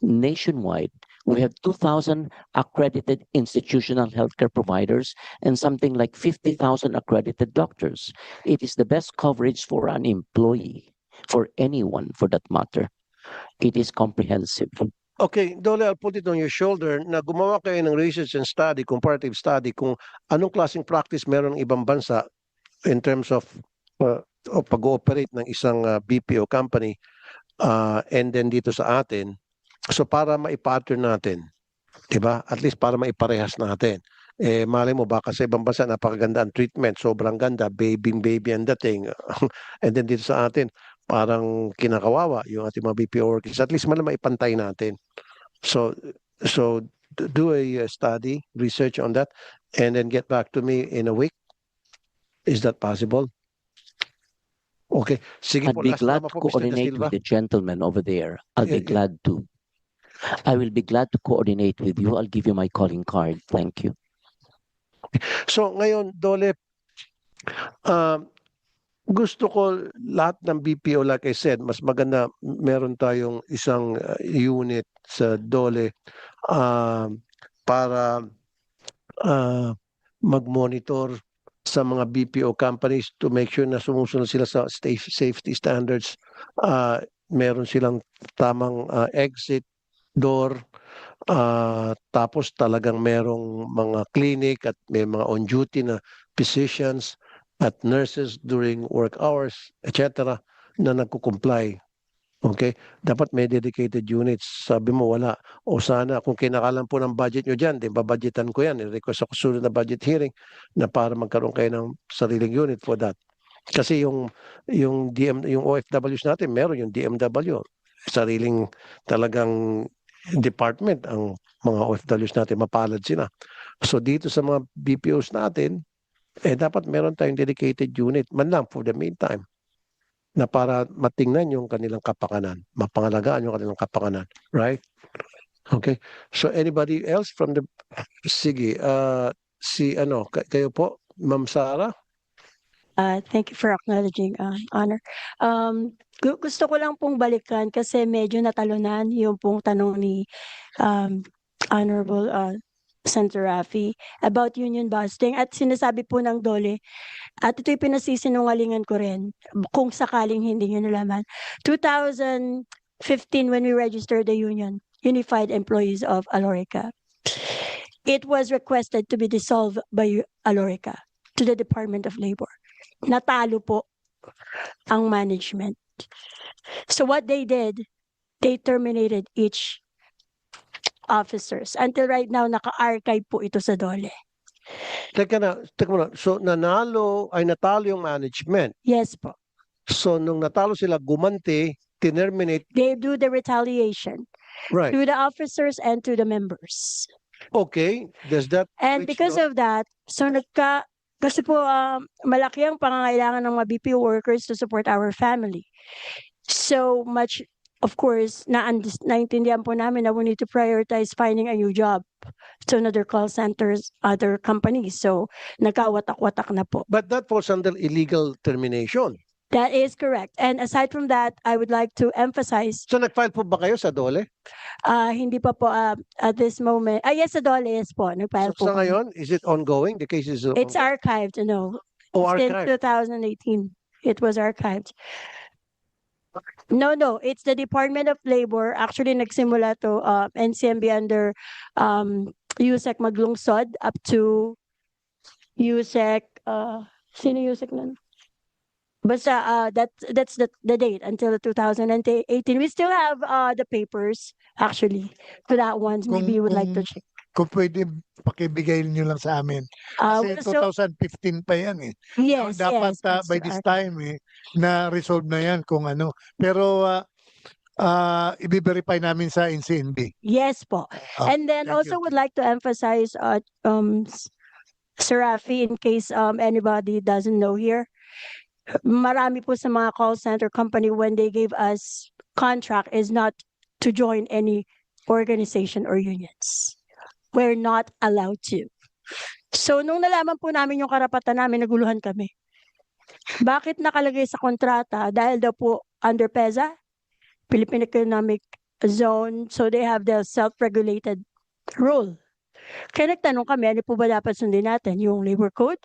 Speaker 9: nationwide. We have 2,000 accredited institutional healthcare providers and something like 50,000 accredited doctors. It is the best coverage for an employee. for anyone for that matter. It is comprehensive.
Speaker 1: Okay, Dole, I'll put it on your shoulder na gumawa kayo ng research and study, comparative study, kung anong klaseng practice meron ng ibang bansa in terms of pag-ooperate ng isang BPO company and then dito sa atin. So para maipattern natin, diba? At least para maiparehas natin. Malay mo baka sa ibang bansa napakaganda ang treatment, sobrang ganda, baby ang dating. And then dito sa atin, parang kinakawawa yung ating mga BPO workers. At least maipantay natin. So do a study, research on that, and then get back to me in a week. Is that possible? Okay. Sige
Speaker 9: I'd
Speaker 1: po,
Speaker 9: be
Speaker 1: last
Speaker 9: glad
Speaker 1: naman
Speaker 9: to
Speaker 1: po, Mr. Da
Speaker 9: coordinate
Speaker 1: Silva.
Speaker 9: with the gentleman over there. I'll be
Speaker 1: Yeah, yeah.
Speaker 9: glad to. I will be glad to coordinate with you. I'll give you my calling card. Thank you.
Speaker 1: So ngayon, Dole, gusto ko lahat ng BPO, like I said, mas maganda meron tayong isang unit sa Dole para mag-monitor sa mga BPO companies to make sure na sumusunod sila sa safety standards. Meron silang tamang exit door. Tapos talagang merong mga clinic at may mga on-duty na physicians at nurses during work hours, etc. na nagko-comply. Okay? Dapat may dedicated units. Sabi mo wala. O sana kung kinakalan po ng budget nyo dyan, di babudgetan ko yan. I-request ako sunod na budget hearing na para magkaroon kayo ng sariling unit for that. Kasi yung OFWs natin, meron yung DMW. Sariling talagang department ang mga OFWs natin, mapalad sila. So dito sa mga BPOs natin, dapat meron tayong dedicated unit, man lang for the meantime, na para matingnan yung kanilang kapakanan, mapangalagaan yung kanilang kapakanan. Right? Okay. So anybody else from the... Sige, kayo po, Ma'am Sara?
Speaker 2: Thank you for acknowledging, Honor. Gusto ko lang pong balikan kasi medyo natalunan yung pong tanong ni Honorable Senator Raffy about union busting at sinasabi po ng Dole at ito'y pinasisinungalingan ko rin kung sakaling hindi nyo nalaman. 2015 when we registered the union, Unified Employees of Alorica, it was requested to be dissolved by Alorica to the Department of Labor. Natalo po ang management. So what they did, they terminated each officers. Until right now, naka-archive po ito sa Dole.
Speaker 1: Teka muna. So natalo yung management.
Speaker 2: Yes po.
Speaker 1: So nung natalo sila, gumanti, terminate.
Speaker 2: They do the retaliation
Speaker 1: Right.
Speaker 2: to the officers and to the members.
Speaker 1: Okay. Does that...
Speaker 2: And
Speaker 1: which
Speaker 2: because
Speaker 1: law?
Speaker 2: of that, so kasi po malaki ang pangangailangan ng mga BPO workers to support our family. So much, of course, naintindihan po namin na we need to prioritize finding a new job to another call centers, other companies. So nagkawatak-watak na po.
Speaker 1: But that falls under illegal termination.
Speaker 2: That is correct. And aside from that, I would like to emphasize,
Speaker 1: So nag-file po ba kayo sa Dole?
Speaker 2: hindi pa po at this moment. Yes, sa Dole, yes po. Nagfile
Speaker 1: So
Speaker 2: po
Speaker 1: sa
Speaker 2: kami.
Speaker 1: ngayon, is it ongoing? The case is
Speaker 2: It's archived, no. Since
Speaker 1: archived.
Speaker 2: 2018, it was archived. No, it's the Department of Labor. Actually, nagsimula to NCMB under USEC Maglungsod up to USEC, sino USEC nun? Basta that's the date until 2018. We still have the papers actually to that one. Maybe you would like to check.
Speaker 8: Kung pwede, pakibigay niyo lang sa amin. Kasi
Speaker 2: So
Speaker 8: 2015 pa yan eh.
Speaker 2: yes,
Speaker 8: Dapat
Speaker 2: yes,
Speaker 8: by
Speaker 2: Mr.
Speaker 8: this
Speaker 2: Arthur.
Speaker 8: time na-resolve na yan kung ano. Pero i-verify namin sa NCNB.
Speaker 2: Yes po. And then
Speaker 8: thank
Speaker 2: also
Speaker 8: you.
Speaker 2: would like to emphasize Sir Rafi, in case anybody doesn't know here, marami po sa mga call center company when they gave us contract is not to join any organization or unions. We're not allowed to. So nung nalaman po namin yung karapatan namin, naguluhan kami. Bakit nakalagay sa kontrata? Dahil daw po under PEZA, Philippine Economic Zone, so they have the self-regulated rule. Kaya nagtanong kami, ano po ba dapat sundin natin? Yung labor code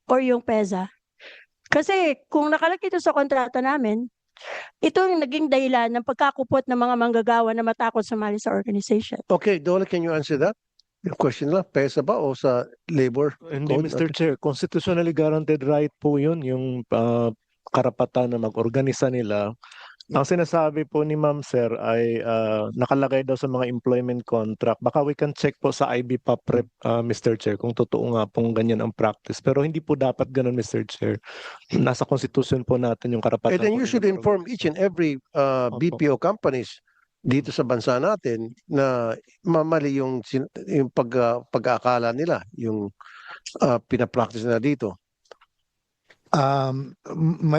Speaker 2: or yung PEZA? Kasi kung nakalagay ito sa kontrata namin, ito yung naging dahilan ng pagkakupot ng mga manggagawa na matakot sumali sa organization.
Speaker 1: Okay, Dole, can you answer that? Yung question lang, PESA ba o sa labor
Speaker 7: Hindi,
Speaker 1: code?
Speaker 7: Mr. Chair, constitutionally guaranteed right po yun, yung karapatan na mag-organisa nila. Ang sinasabi po ni Ma'am Sir ay nakalagay daw sa mga employment contract. Baka we can check po sa IBPAP rep, Mr. Chair, kung totoo nga pong ganyan ang practice. Pero hindi po dapat ganun, Mr. Chair. Nasa constitution po natin yung karapatan.
Speaker 1: And then
Speaker 7: po
Speaker 1: you
Speaker 7: nila
Speaker 1: should inform each and every
Speaker 7: Opo.
Speaker 1: BPO companies dito sa bansa natin na mamali yung pag-aakala nila, yung pinapractice na dito.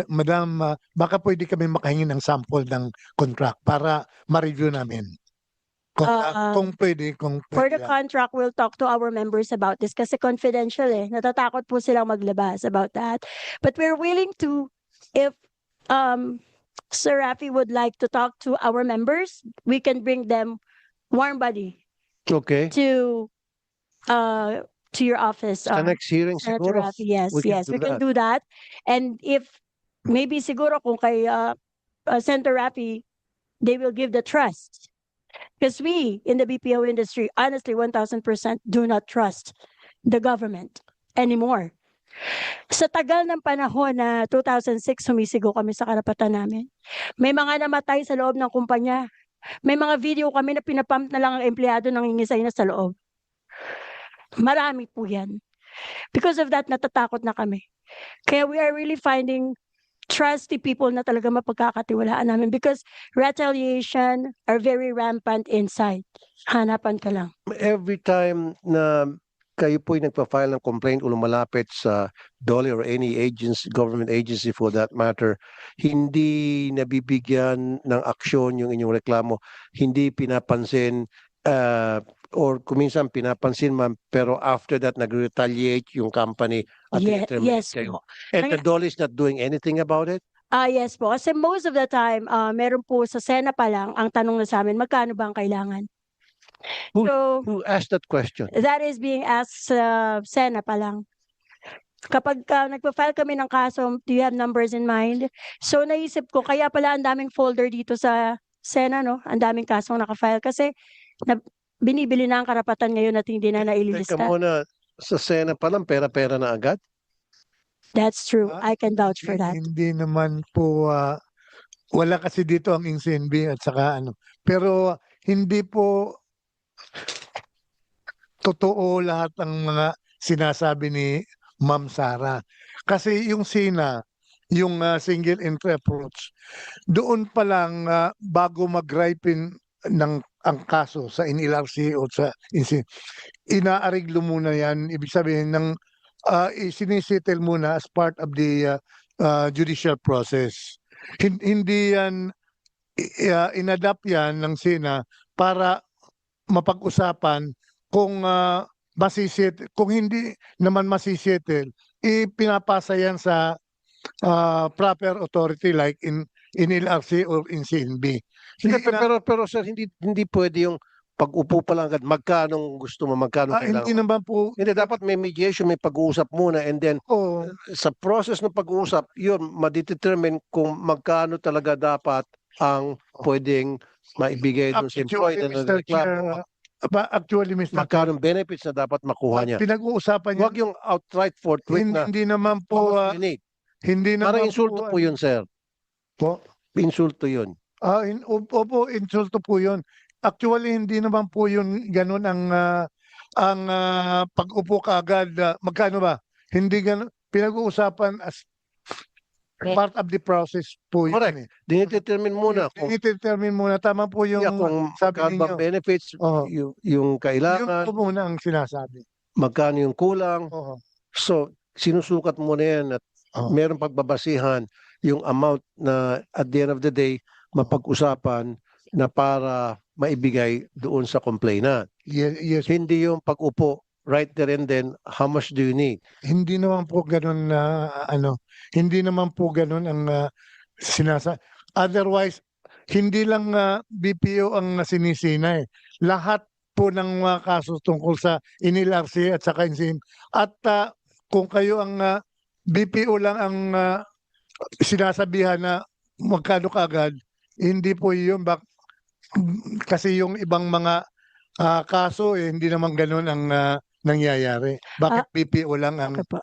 Speaker 8: Madam, baka pwede kami makahingi ng sample ng contract para ma-review namin. Kung pwede,
Speaker 2: For the contract, we'll talk to our members about this kasi confidential eh. Natatakot po silang maglabas about that. But we're willing to, if Sir Rafi would like to talk to our members, we can bring them warm body
Speaker 1: Okay.
Speaker 2: to your office.
Speaker 1: Sa next hearing
Speaker 2: Senator
Speaker 1: siguro,
Speaker 2: Rafi, yes,
Speaker 1: we can
Speaker 2: yes,
Speaker 1: do
Speaker 2: we can
Speaker 1: that.
Speaker 2: do that. And if maybe siguro kung kay Senator Rafi, they will give the trust. Because we in the BPO industry, honestly, 1000% do not trust the government anymore. Sa tagal ng panahon na 2006, sumisigo kami sa karapatan namin. May mga namatay sa loob ng kumpanya. May mga video kami na pinapump na lang ang empleyado nang hingisay na sa loob. Marami po yan. Because of that, natatakot na kami. Kaya we are really finding trusty people na talaga mapagkakatiwalaan namin because retaliation are very rampant inside. Hanapan ka lang.
Speaker 1: Every time na kayo po'y nagpa-file ng complaint o lumalapit sa DOLE or any agency, government agency for that matter, hindi nabibigyan ng aksyon yung inyong reklamo, hindi pinapansin or kuminsan pinapansin man, pero after that nag-retaliate yung company at i-terminate
Speaker 2: Yes
Speaker 1: kayo.
Speaker 2: po.
Speaker 1: And the DOLE is not doing anything about it?
Speaker 2: Yes po. Kasi most of the time, meron po sa Sena pa lang, ang tanong na sa amin, magkano ba ang kailangan? So,
Speaker 1: Who asked that question?
Speaker 2: that is being asked sa Sena pa lang. Kapag nagpa-file kami ng kaso, do you have numbers in mind? So, naisip ko, kaya pala ang daming folder dito sa Sena, no? Ang daming kasong nakafile kasi binibili na ang karapatan ngayon at hindi na
Speaker 1: Teka
Speaker 2: naililista.
Speaker 1: muna, sa Sena pa lang, pera-pera na agad?
Speaker 2: That's true. I can vouch for that.
Speaker 8: Hindi naman po, wala kasi dito ang INCNB at saka ano. Pero hindi po totoo lahat ng mga sinasabi ni Ma'am Sara. Kasi yung SINA, yung single entry approach, doon pa lang bago mag-ripen ng ang kaso sa NLRC o sa INCNB, inaariglo muna yan. Ibig sabihin ng sinisitil muna as part of the judicial process. Hindi yan, inadapt yan ng SINA para mapag-usapan kung kung hindi naman masisettle, ipinapasa yan sa proper authority like in LRC or in CNB.
Speaker 1: Pero sir, hindi pwede yung pag-upo pa lang agad, magkano gusto mo, magkano kailangan.
Speaker 8: Hindi naman po.
Speaker 1: Hindi, dapat may mediation, may pag-uusap muna and then sa process ng pag-uusap, yun, madetermine kung magkano talaga dapat ang pwedeng maibigay doon sa employee na nagreklamo.
Speaker 8: Actually, Mr.
Speaker 1: Magkano benefits na dapat makuha niya.
Speaker 8: Pinag-uusapan niya.
Speaker 1: Huwag yung outright forthwith na.
Speaker 8: Hindi naman po. Hindi naman
Speaker 1: parang insulto po yun, sir.
Speaker 8: Po?
Speaker 1: Insulto yun.
Speaker 8: Opo, insulto po yun. Actually, hindi naman po yun ganun ang pag-upo kaagad. Magkano ba? Hindi ganun. Pinag-uusapan as part of the process po yun.
Speaker 1: Correct. Dinidetermine muna.
Speaker 8: Dinidetermine muna. Tama po yung
Speaker 1: kung
Speaker 8: sabi
Speaker 1: magkano
Speaker 8: ninyo.
Speaker 1: benefits, yung kailangan.
Speaker 8: Yun po muna ang sinasabi.
Speaker 1: Magkano yung kulang. So, sinusukat mo na yan at meron pagbabasihan yung amount na at the end of the day, mapag-usapan na para maibigay doon sa complainant.
Speaker 8: Yes.
Speaker 1: Hindi yung pag-upo right there and then, how much do you need?
Speaker 8: Hindi naman po ganun na hindi naman po ganun ang otherwise hindi lang BPO ang sinisina eh. Lahat po ng mga kaso tungkol sa NLRC at saka INCIN. At kung kayo ang BPO lang ang sinasabihan na magkano kaagad, hindi po yun. Kasi yung ibang mga kaso, hindi naman ganun ang nangyayari. Bakit PPO lang ang
Speaker 2: Okay po.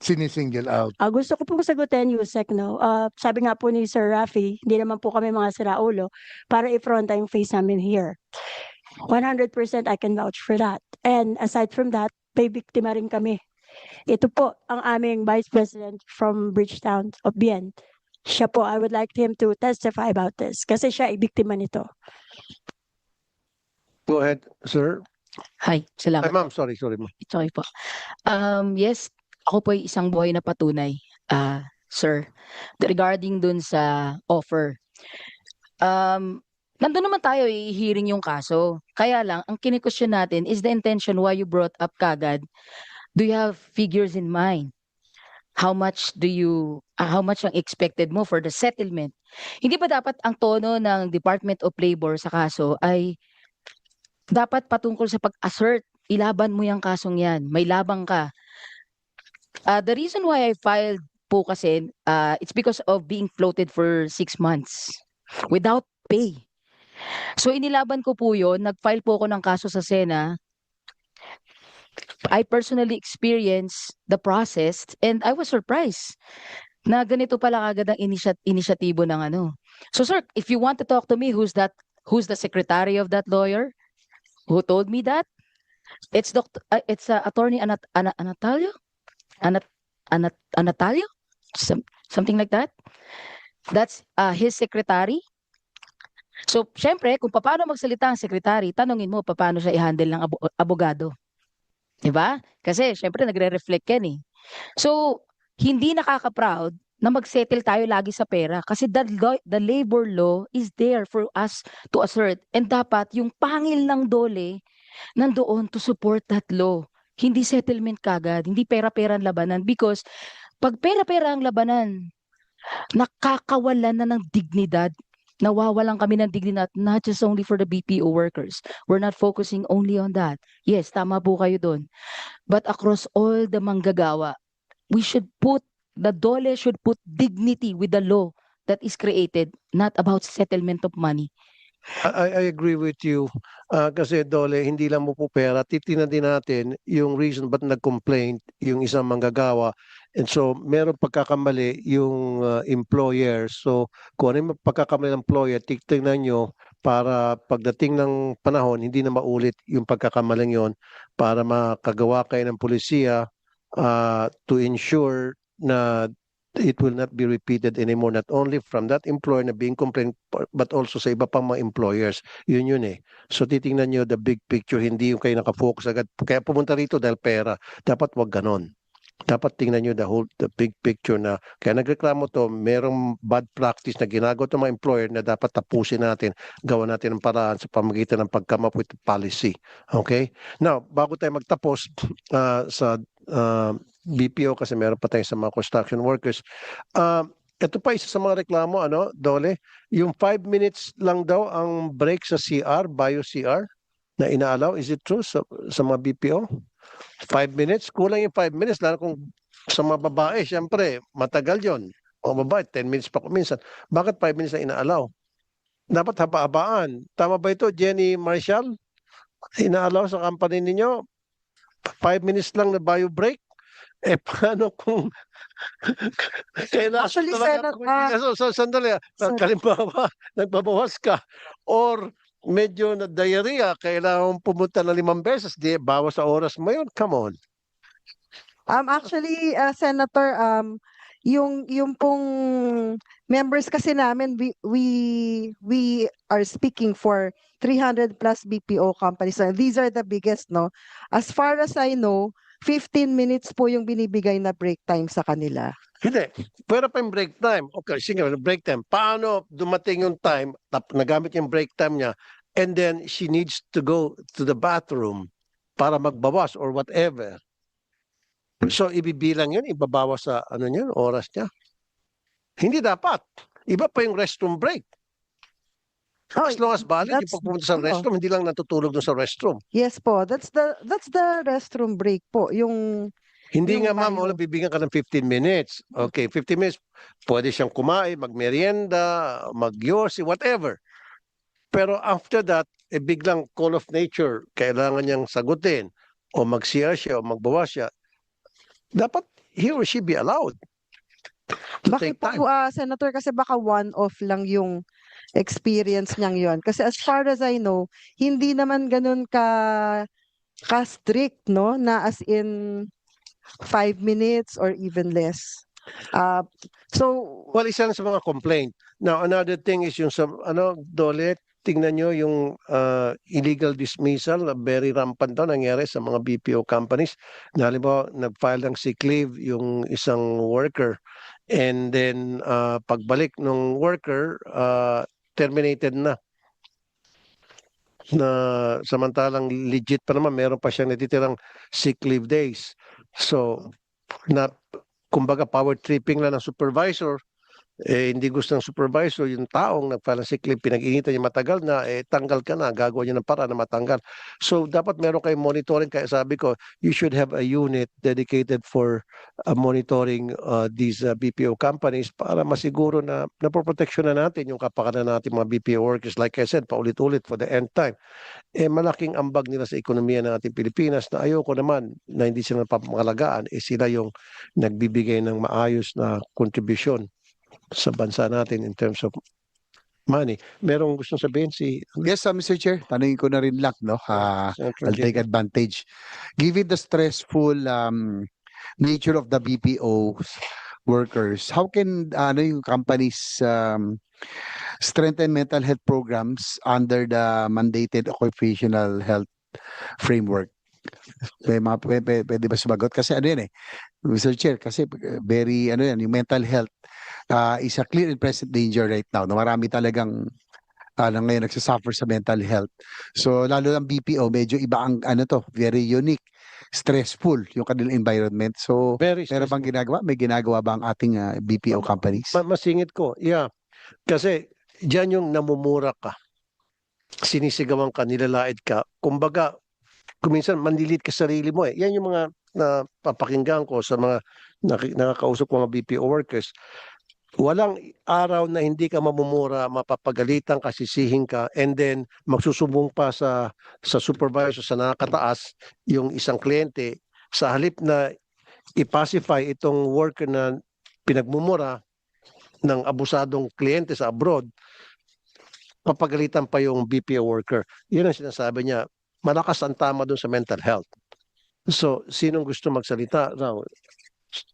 Speaker 8: sinisingle out?
Speaker 2: Gusto ko pong sagutin, Yusek, no? Sabi nga po ni Sir Rafi, hindi naman po kami mga siraulo para i-fronta yung face namin here. 100% I can vouch for that. And aside from that, may biktima rin kami. Ito po ang aming Vice President from Bridgetown of Bien. Siya po, I would like him to testify about this kasi siya ay biktima nito.
Speaker 1: Go ahead, sir.
Speaker 3: Hi,
Speaker 1: Ay,
Speaker 3: salamat.
Speaker 1: ma'am, sorry, ma'am.
Speaker 3: It's okay po. Yes, ako po ay isang buhay na patunay, sir. Regarding dun sa offer. Nandun naman tayo i-hearing yung kaso. Kaya lang, ang kini-question natin is the intention why you brought up kagad. Do you have figures in mind? How much ang expected mo for the settlement? Hindi ba dapat ang tono ng Department of Labor sa kaso ay dapat patungkol sa pag-assert, ilaban mo yung kasong yan, may labang ka. The reason why I filed po kasi, it's because of being floated for 6 months without pay. So inilaban ko po yun, nag-file po ako ng kaso sa Sena. I personally experienced the process and I was surprised na ganito pala agad ang inisyatibo ng ano. So sir, if you want to talk to me, who's the secretary of that lawyer? Who told me that? It's Attorney Anatalio? Anatalio? Something like that. That's his secretary. So, syempre, kung paano magsalita ang secretary, tanungin mo paano siya i-handle ng abogado. Diba? Kasi, syempre, nagre-reflect yan eh. So, hindi nakaka-proud na mag-settle tayo lagi sa pera kasi the labor law is there for us to assert. And dapat, yung pangil ng DOLE, nandoon to support that law. Hindi settlement kagad, hindi pera-pera ang labanan because pag pera-pera ang labanan, nakakawalan na ng dignidad. Nawawalan kami ng dignidad not just only for the BPO workers. We're not focusing only on that. Yes, tama po kayo doon. But across all the manggagawa, the DOLE should put dignity with the law that is created, not about settlement of money.
Speaker 1: I agree with you. Kasi Dole, hindi lang mo po pera. Titingnan din natin yung reason ba't nag-complaint yung isang manggagawa. And so, meron pagkakamali yung employer. So, kung ano yung pagkakamali ng employer, titingnan nyo para pagdating ng panahon, hindi na maulit yung pagkakamaling yon para makagawa kayo ng polisiya to ensure na it will not be repeated anymore, not only from that employer na being complained, but also sa iba pang mga employers. Yun eh. So titingnan nyo the big picture, hindi yung kayo nakafocus agad. Kaya pumunta rito dahil pera. Dapat wag ganon. Dapat tingnan nyo the big picture na kaya nagreklamo to, merong bad practice na ginagawa ng mga employer na dapat tapusin natin, gawa natin ng paraan sa pamagitan ng pag-come up with policy. Okay? Now, bago tayo magtapos sa BPO kasi meron pa tayo sa mga construction workers. Ito pa isa sa mga reklamo, Dole, yung 5 minutes lang daw ang break sa CR, bio-CR na inaalaw. Is it true sa mga BPO? 5 minutes? Kulang yung 5 minutes, lalo kung sa mga babae, syempre, matagal yon. Mga babae, 10 minutes pa kung minsan. Bakit 5 minutes na inaalaw? Dapat haba-habaan. Tama ba ito, Jenny Marshall? Inaalaw sa company ninyo? 5 minutes lang na bio break? Paano kung
Speaker 4: Actually,
Speaker 1: sandali, kalimbawa, nagbabawas ka or medyo na diarrhea, kailangan pumunta na 5 beses, di bawas sa oras mo yun, come on.
Speaker 4: Actually, Senator, yung pong members kasi namin, we are speaking for 300 plus BPO companies. So these are the biggest, no? As far as I know, 15 minutes po yung binibigay na break time sa kanila.
Speaker 1: Hindi. Pwera pa yung break time. Okay, sige, break time. Paano dumating yung time, nagamit yung break time niya, and then she needs to go to the bathroom para magbawas or whatever. So, ibibilang yun, ibabawas sa oras niya. Hindi dapat. Iba pa yung restroom break. As long as valid, yung pagpupunta sa restroom, hindi lang natutulog dun sa restroom.
Speaker 4: Yes po, that's the restroom break po. Yung
Speaker 1: Hindi
Speaker 4: Yung
Speaker 1: nga ma'am,
Speaker 4: line
Speaker 1: wala, bibigyan ka ng 15 minutes. Okay, 15 minutes, pwede siyang kumain, magmerienda, magyosi, whatever. Pero after that, biglang call of nature, kailangan niyang sagutin o mag-CR siya o magbawa siya. Dapat he or she be allowed to
Speaker 4: Bakit
Speaker 1: take time.
Speaker 4: po, Senator, kasi baka one-off lang yung experience niyang yon. Kasi as far as I know, hindi naman ganun ka-strict, no? Na as in 5 minutes or even less. So,
Speaker 1: Well, isa lang sa mga complaint. Now, another thing is yung sa, Dole, tingnan nyo yung illegal dismissal, very rampant daw nangyari sa mga BPO companies. Na halimbawa, nag-file ng sick leave yung isang worker. And then, pagbalik ng worker, terminated na. Na samantalang legit pa naman, meron pa siyang natitirang sick leave days. So, kumbaga power tripping lang ng supervisor, hindi gusto ng supervisor, yung taong nag-file ng sick leave, pinag-initan niya matagal na, tanggal ka na, gagawa niya ng para na matanggal. So, dapat meron kayong monitoring, kaya sabi ko, you should have a unit dedicated for monitoring these BPO companies para masiguro na napoproteksyon na natin yung kapakanan natin mga BPO workers. Like I said, paulit-ulit for the end time. Malaking ambag nila sa ekonomiya ng ating Pilipinas na ayoko naman na hindi sila napapangalagaan, sila yung nagbibigay ng maayos na kontribusyon sa bansa natin in terms of money. Merong gustong sabihin si
Speaker 10: Yes, Mr. Chair, tanungin ko na rin lang, no?
Speaker 1: Senator
Speaker 10: I'll take
Speaker 1: Jinggoy.
Speaker 10: advantage. Given the stressful nature of the BPO workers, how can yung companies strengthen mental health programs under the mandated occupational health framework? Pwede ba sumagot? Kasi Mr. Chair, kasi very, yung mental health is a clear and present danger right now. Na marami talagang ngayon nagsasuffer sa mental health. So, lalo ng BPO, medyo iba ang, very unique, stressful yung kanilang environment. So,
Speaker 1: Very
Speaker 10: meron bang
Speaker 1: stressful.
Speaker 10: ginagawa? May ginagawa ba ang ating BPO companies?
Speaker 1: Masingit ko, yeah. Kasi diyan yung namumura ka, sinisigawan ka, nilalait ka. Kumbaga, kuminsan manlilit ka sarili mo eh. Yan yung mga napapakinggan ko sa mga nakakausap ko mga BPO workers. Walang araw na hindi ka mamumura, mapapagalitan ka, sisihin ka, and then magsusumbong pa sa supervisor, sa nakakataas, yung isang kliyente, sa halip na i-pacify itong worker na pinagmumura ng abusadong kliyente sa abroad, papagalitan pa yung BPO worker. Yun ang sinasabi niya, malakas ang tama doon sa mental health. So, sinong gusto magsalita raw?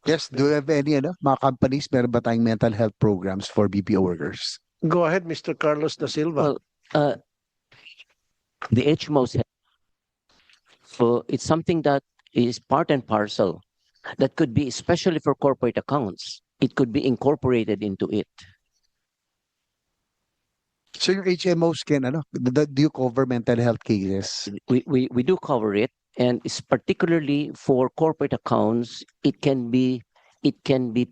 Speaker 10: Yes, do you have any, mga companies, meron ba tayong mental health programs for BPO workers?
Speaker 1: Go ahead, Mr. Carlos da Silva.
Speaker 9: Well, the HMOs, so it's something that is part and parcel that could be, especially for corporate accounts, it could be incorporated into it.
Speaker 10: So yung HMOs do you cover mental health cases?
Speaker 9: We do cover it, and it's particularly for corporate accounts. It can be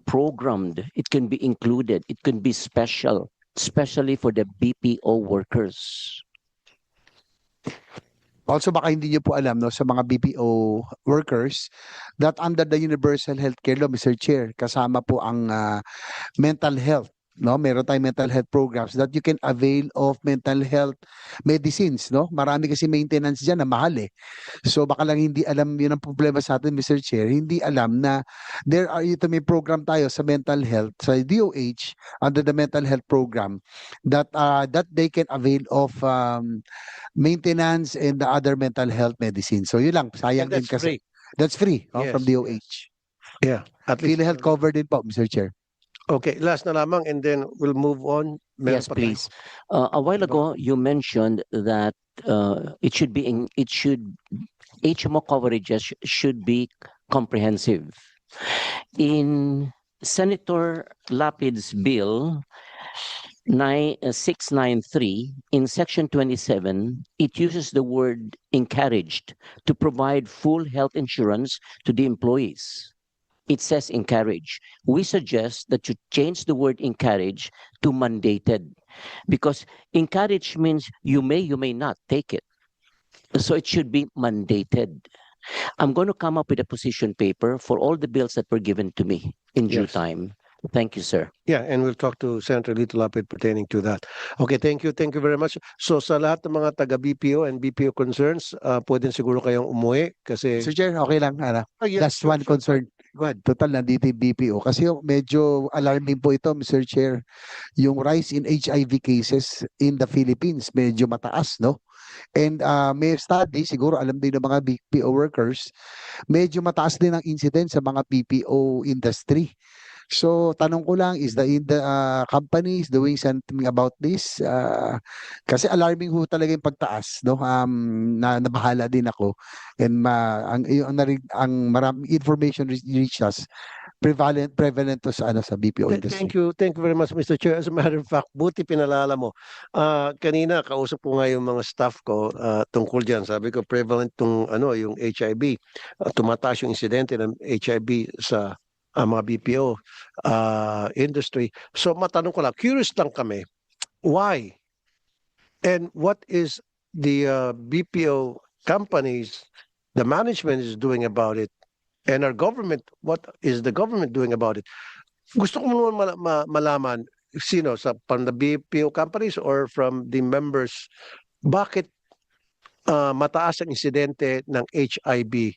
Speaker 9: programmed, it can be included, it can be special, especially for the BPO workers.
Speaker 10: Also, baka hindi niyo po alam, sa mga BPO workers, that under the Universal Healthcare Law, Mr. Chair, kasama po ang mental health. Meron tayong mental health programs that you can avail of mental health medicines. Marami kasi maintenance dyan na mahal eh. So baka lang hindi alam, yun ang problema sa atin, Mr. Chair, hindi alam na may program tayo sa mental health, sa DOH, under the mental health program, that they can avail of maintenance and the other mental health medicine. So yun lang, sayang
Speaker 1: And
Speaker 10: din
Speaker 1: that's
Speaker 10: kasi.
Speaker 1: free.
Speaker 10: That's free
Speaker 1: Yes,
Speaker 10: from DOH.
Speaker 1: Yeah. At least,
Speaker 10: PhilHealth covered din po, Mr. Chair.
Speaker 1: okay, last na lamang and then we'll move on. Meron
Speaker 9: Yes,
Speaker 1: pa tayo.
Speaker 9: please. A while ago, you mentioned that HMO coverages should be comprehensive. In Senator Lapid's bill 693, in section 27, it uses the word encouraged to provide full health insurance to the employees. It says encourage. We suggest that you change the word encourage to mandated, because encourage means you may not take it. So it should be mandated. I'm going to come up with a position paper for all the bills that were given to me in due
Speaker 1: Yes.
Speaker 9: time. Thank you, sir.
Speaker 1: Yeah, and we'll talk to Senator Lito Lapid pertaining to that. Okay, thank you very much. So sa lahat ng mga taga-BPO and BPO concerns, pwede siguro kayong umuwi kasi...
Speaker 10: Sir Chair, okay lang.
Speaker 1: Oh, yes,
Speaker 10: Last
Speaker 1: sure,
Speaker 10: one
Speaker 1: sure.
Speaker 10: concern.
Speaker 1: Go ahead.
Speaker 10: Total, nandito yung BPO. Kasi medyo alarming po ito, Mr. Chair. Yung rise in HIV cases in the Philippines, medyo mataas, no? And may study, siguro alam din ng mga BPO workers, medyo mataas din ang incidence sa mga BPO industry. So, tanong ko lang, is the company is doing something about this? Kasi alarming ho talaga yung pagtaas, no? Nabahala din ako. And ang maraming information reach us, prevalent to sa BPO industry.
Speaker 1: Thank you very much, Mr. Chair. As a matter of fact, buti pinalala mo. Kanina, kausap ko nga yung mga staff ko tungkol dyan. Sabi ko, prevalent yung HIV. Tumataas yung insidente ng HIV sa mga BPO industry. So matanong ko lang, curious lang kami, why? And what is the BPO companies, the management is doing about it? And our government, what is the government doing about it? Gusto ko naman malaman, sino, from the BPO companies or from the members, bakit mataas ang insidente ng HIV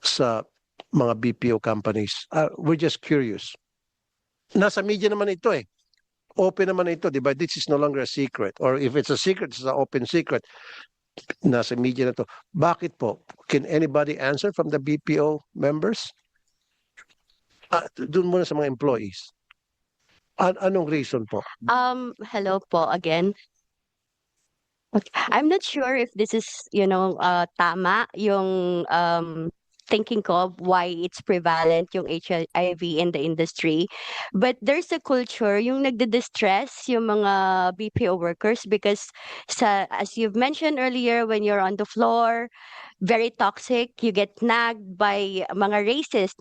Speaker 1: sa mga BPO companies? We're just curious. Nasa media naman ito eh. Open naman ito, di ba? This is no longer a secret. Or if it's a secret, it's an open secret. Nasa media na to. Bakit po? Can anybody answer from the BPO members? Doon muna sa mga employees. Anong reason po?
Speaker 5: Hello po again. Okay. I'm not sure if this is, tama yung thinking ko of why it's prevalent yung HIV in the industry. But there's a culture yung nagdi-distress yung mga BPO workers because as you've mentioned earlier, when you're on the floor, very toxic, you get nagged by mga racist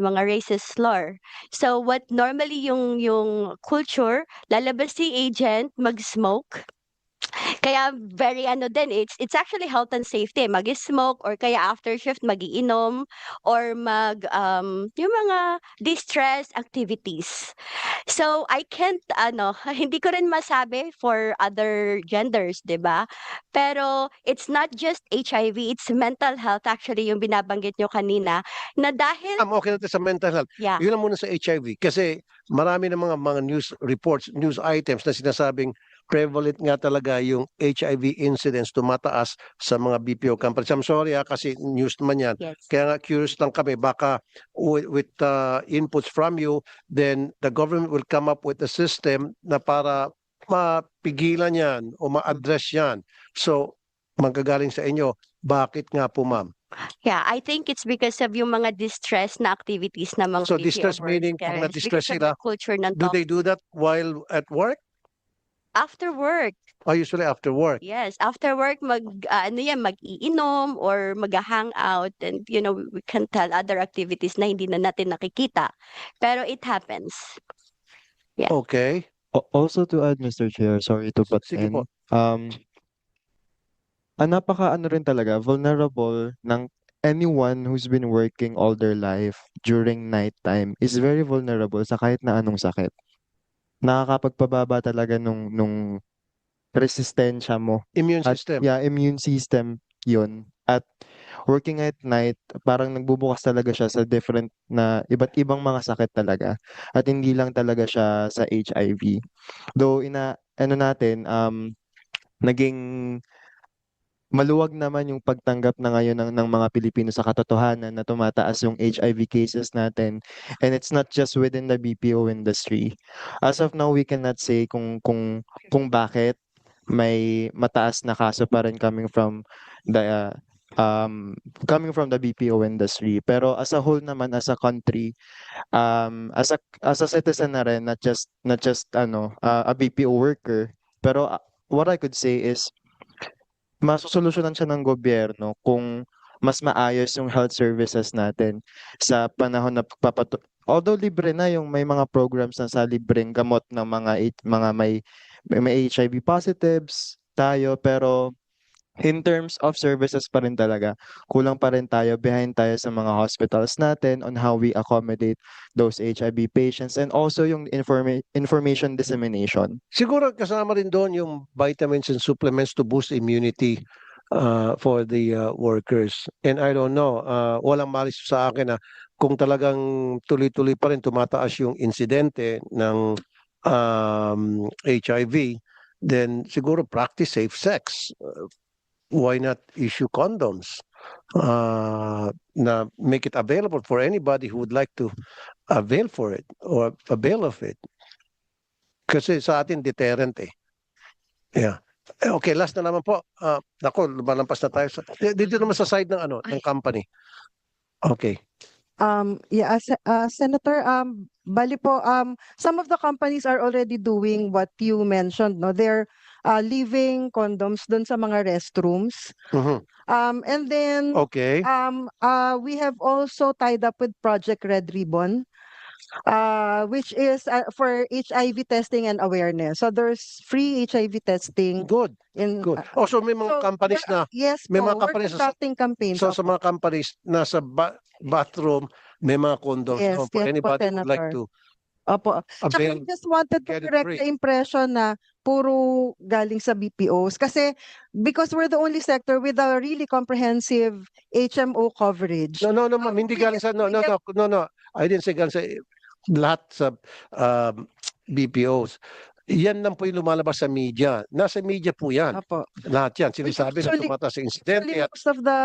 Speaker 5: slur. So what normally yung culture, lalabas si agent, mag-smoke. Kaya very it's actually health and safety, mag-smoke or kaya after shift magiinom or yung mga distress activities. So I can't hindi ko rin masabi for other genders, 'di ba? Pero it's not just HIV, it's mental health actually yung binabanggit nyo kanina na dahil
Speaker 1: Okay natin sa mental health.
Speaker 5: yeah.
Speaker 1: Yun lang muna sa HIV. Kasi marami ng mga news reports, news items na sinasabing prevalent nga talaga yung HIV incidence tumataas sa mga BPO companies. I'm sorry kasi news naman yan.
Speaker 5: Yes.
Speaker 1: Kaya nga curious lang kami, baka with inputs from you, then the government will come up with a system na para mapigilan yan o ma-address yan. So, manggagaling sa inyo, bakit nga po ma'am?
Speaker 5: Yeah, I think it's because of yung mga distress na activities na mga
Speaker 1: So
Speaker 5: BPO
Speaker 1: distress meaning pag
Speaker 5: workers.
Speaker 1: na-distress
Speaker 5: Because of
Speaker 1: sila,
Speaker 5: the culture ng
Speaker 1: do they do that while at work?
Speaker 5: after work.
Speaker 1: Usually after work.
Speaker 5: Yes, after work mag-iinom or mag-hang out and we can tell other activities na hindi na natin nakikita. Pero it happens.
Speaker 1: Okay.
Speaker 6: Also to add, Mr. Chair, sorry to butt
Speaker 1: Sige po.
Speaker 6: in. Napaka rin talaga, vulnerable ng anyone who's been working all their life during nighttime is very vulnerable sa kahit na anong sakit. Nakakapagpababa talaga nung resistensya mo.
Speaker 1: Immune
Speaker 6: At
Speaker 1: system.
Speaker 6: yeah, immune system yun. At working at night, parang nagbubukas talaga siya sa different na iba't ibang mga sakit talaga. At hindi lang talaga siya sa HIV. Though naging maluwag naman yung pagtanggap na ngayon ng mga Pilipino sa katotohanan na tumataas yung HIV cases natin. And it's not just within the BPO industry. As of now, we cannot say kung bakit may mataas na kaso pa rin coming from the BPO industry. Pero as a whole naman, as a country, as a citizen na rin, not just a BPO worker. Pero what I could say is masusolusyonan siya ng gobyerno kung mas maayos yung health services natin sa panahon na although libre na yung may mga programs na sa libreng gamot ng mga may HIV positives tayo, pero in terms of services pa rin talaga, kulang pa rin tayo, behind tayo sa mga hospitals natin on how we accommodate those HIV patients and also yung information dissemination.
Speaker 1: Siguro kasama rin doon yung vitamins and supplements to boost immunity for the workers. And I don't know, walang malis sa akin na kung talagang tuloy-tuloy pa rin tumataas yung insidente ng HIV, then siguro practice safe sex. Why not issue condoms na make it available for anybody who would like to avail for it or avail of it? Kasi sa atin deterrent eh. Yeah. Okay, last na naman po. Nako, lumalampas na tayo. Dito naman sa side ng ng company. Okay.
Speaker 4: Senator, bali po, some of the companies are already doing what you mentioned, no? They're leaving condoms dun sa mga restrooms.
Speaker 1: Mhm.
Speaker 4: And then
Speaker 1: Okay.
Speaker 4: we have also tied up with Project Red Ribbon, which is for HIV testing and awareness. So there's free HIV testing
Speaker 1: Good.
Speaker 4: in
Speaker 1: Good. Also may mga companies na
Speaker 4: yes
Speaker 1: may
Speaker 4: po,
Speaker 1: mga
Speaker 4: we're
Speaker 1: companies
Speaker 4: conducting campaigns.
Speaker 1: so sa mga companies nasa bathroom may mga condoms
Speaker 4: Yes,
Speaker 1: for
Speaker 4: yes po,
Speaker 1: anybody who would like
Speaker 4: Senator.
Speaker 1: to
Speaker 4: Opo. Tsaka
Speaker 1: avail.
Speaker 4: I just wanted to
Speaker 1: get it
Speaker 4: correct
Speaker 1: free.
Speaker 4: the impression na puro galing sa BPOs. Kasi because we're the only sector with a really comprehensive HMO coverage.
Speaker 1: No, ma'am, hindi galing sa no. I didn't say galing sa lahat sa BPOs. Yan lang po yung lumalabas sa media. Nasa media po yan.
Speaker 4: Opo.
Speaker 1: Lahat yan. Sinasabi na
Speaker 4: Actually-
Speaker 1: tumataas sa insidente at
Speaker 4: Most of the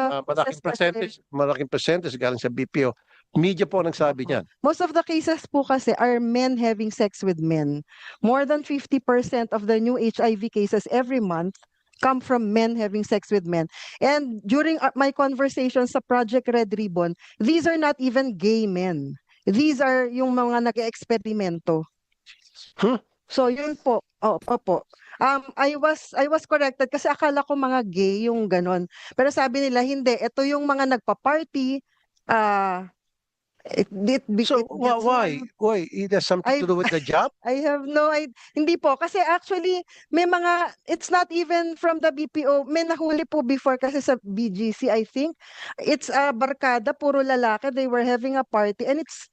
Speaker 1: malaking percentage galing sa BPO. Media po ang nagsabi niyan.
Speaker 4: Most of the cases po kasi are men having sex with men. More than 50% of the new HIV cases every month come from men having sex with men. And during my conversation sa Project Red Ribbon, these are not even gay men. These are yung mga nag-eksperimento.
Speaker 1: Huh?
Speaker 4: So yun po. Opo. I was corrected kasi akala ko mga gay yung ganon. Pero sabi nila hindi, ito yung mga nagpa-party.
Speaker 1: So why? It has something to do with the job?
Speaker 4: I have no idea. Hindi po. Kasi actually, may mga, it's not even from the BPO. May nahuli po before kasi sa BGC, I think. It's a barkada, puro lalaki. They were having a party and it's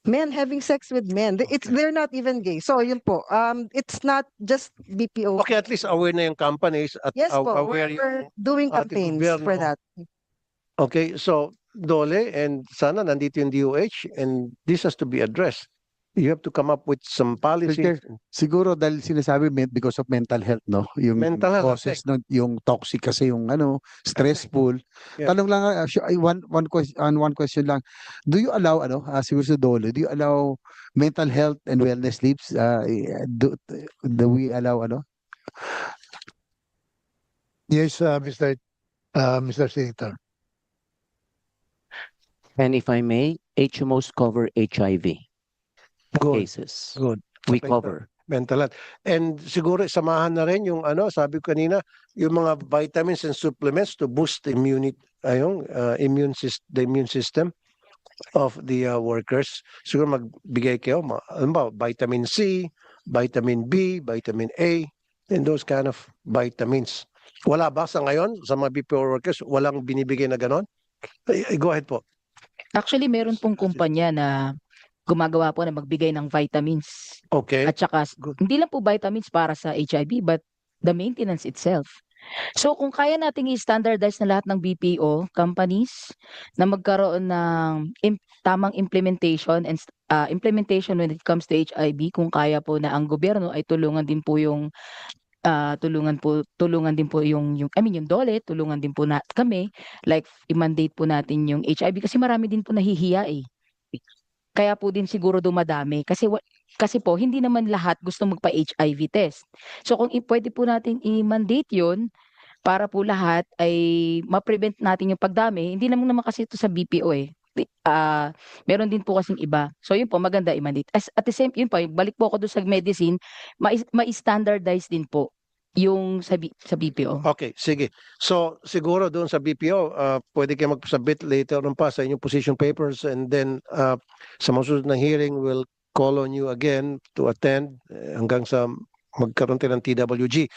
Speaker 4: men having sex with men. They're not even gay. So yun po. It's not just BPO.
Speaker 1: Okay, at least aware na yung companies at
Speaker 4: Yes po.
Speaker 1: aware
Speaker 4: We're doing
Speaker 1: ating
Speaker 4: campaigns
Speaker 1: gobyerno.
Speaker 4: for that.
Speaker 1: Okay, so Dole and sana nandito yung DOH and this has to be addressed. You have to come up with some policies.
Speaker 10: Siguro dahil sinasabi because of mental health, no? Yung
Speaker 1: Mental health
Speaker 10: process, no? Yung toxic kasi yung stressful.
Speaker 1: Yeah.
Speaker 10: Tanong lang, one question lang. Do you allow, siguro sa Dole, do you allow mental health and wellness leaves? Do we allow,
Speaker 8: Yes, Mr. Senator.
Speaker 9: And if I may, HMOs cover HIV
Speaker 1: Good.
Speaker 9: cases.
Speaker 1: Good.
Speaker 9: We
Speaker 1: Okay,
Speaker 9: cover.
Speaker 1: Mental health. And siguro samahan na rin yung sabi ko kanina, yung mga vitamins and supplements to boost the immune system of the workers. Siguro magbigay kayo, vitamin C, vitamin B, vitamin A, and those kind of vitamins. Wala ba sa ngayon sa mga BPO workers, walang binibigay na ganon? Go ahead po.
Speaker 3: Actually, meron pong kumpanya na gumagawa po na magbigay ng vitamins.
Speaker 1: Okay.
Speaker 3: At saka,
Speaker 1: Good.
Speaker 3: hindi lang po vitamins para sa HIV, but the maintenance itself. So, kung kaya nating i-standardize na lahat ng BPO companies na magkaroon ng tamang implementation and implementation when it comes to HIV, kung kaya po na ang gobyerno ay tulungan din po yung tulungan din po yung DOLE, tulungan din po kami, like i-mandate po natin yung HIV kasi marami din po nahihiya eh. Kaya po din siguro dumadami kasi po hindi naman lahat gusto magpa-HIV test. So kung pwede po natin i-mandate 'yun para po lahat ay ma-prevent natin yung pagdami, hindi naman kasi ito sa BPO eh. Meron din po kasing iba. So yun po maganda i-mandate. At the same yun po, balik po ako doon sa medicine, ma-standardize din po yung sa BPO.
Speaker 1: Okay, sige. So siguro doon sa BPO, pwede kayo mag-submit later on pa sa inyong position papers and then sa susunod na hearing we'll call on you again to attend hanggang sa magkaroon tayo ng TWG.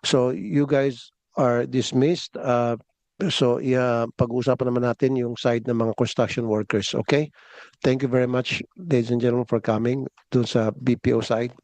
Speaker 1: So you guys are dismissed. So, pag-uusapan naman natin yung side ng mga construction workers. Okay? Thank you very much, ladies and gentlemen, for coming dun sa BPO side.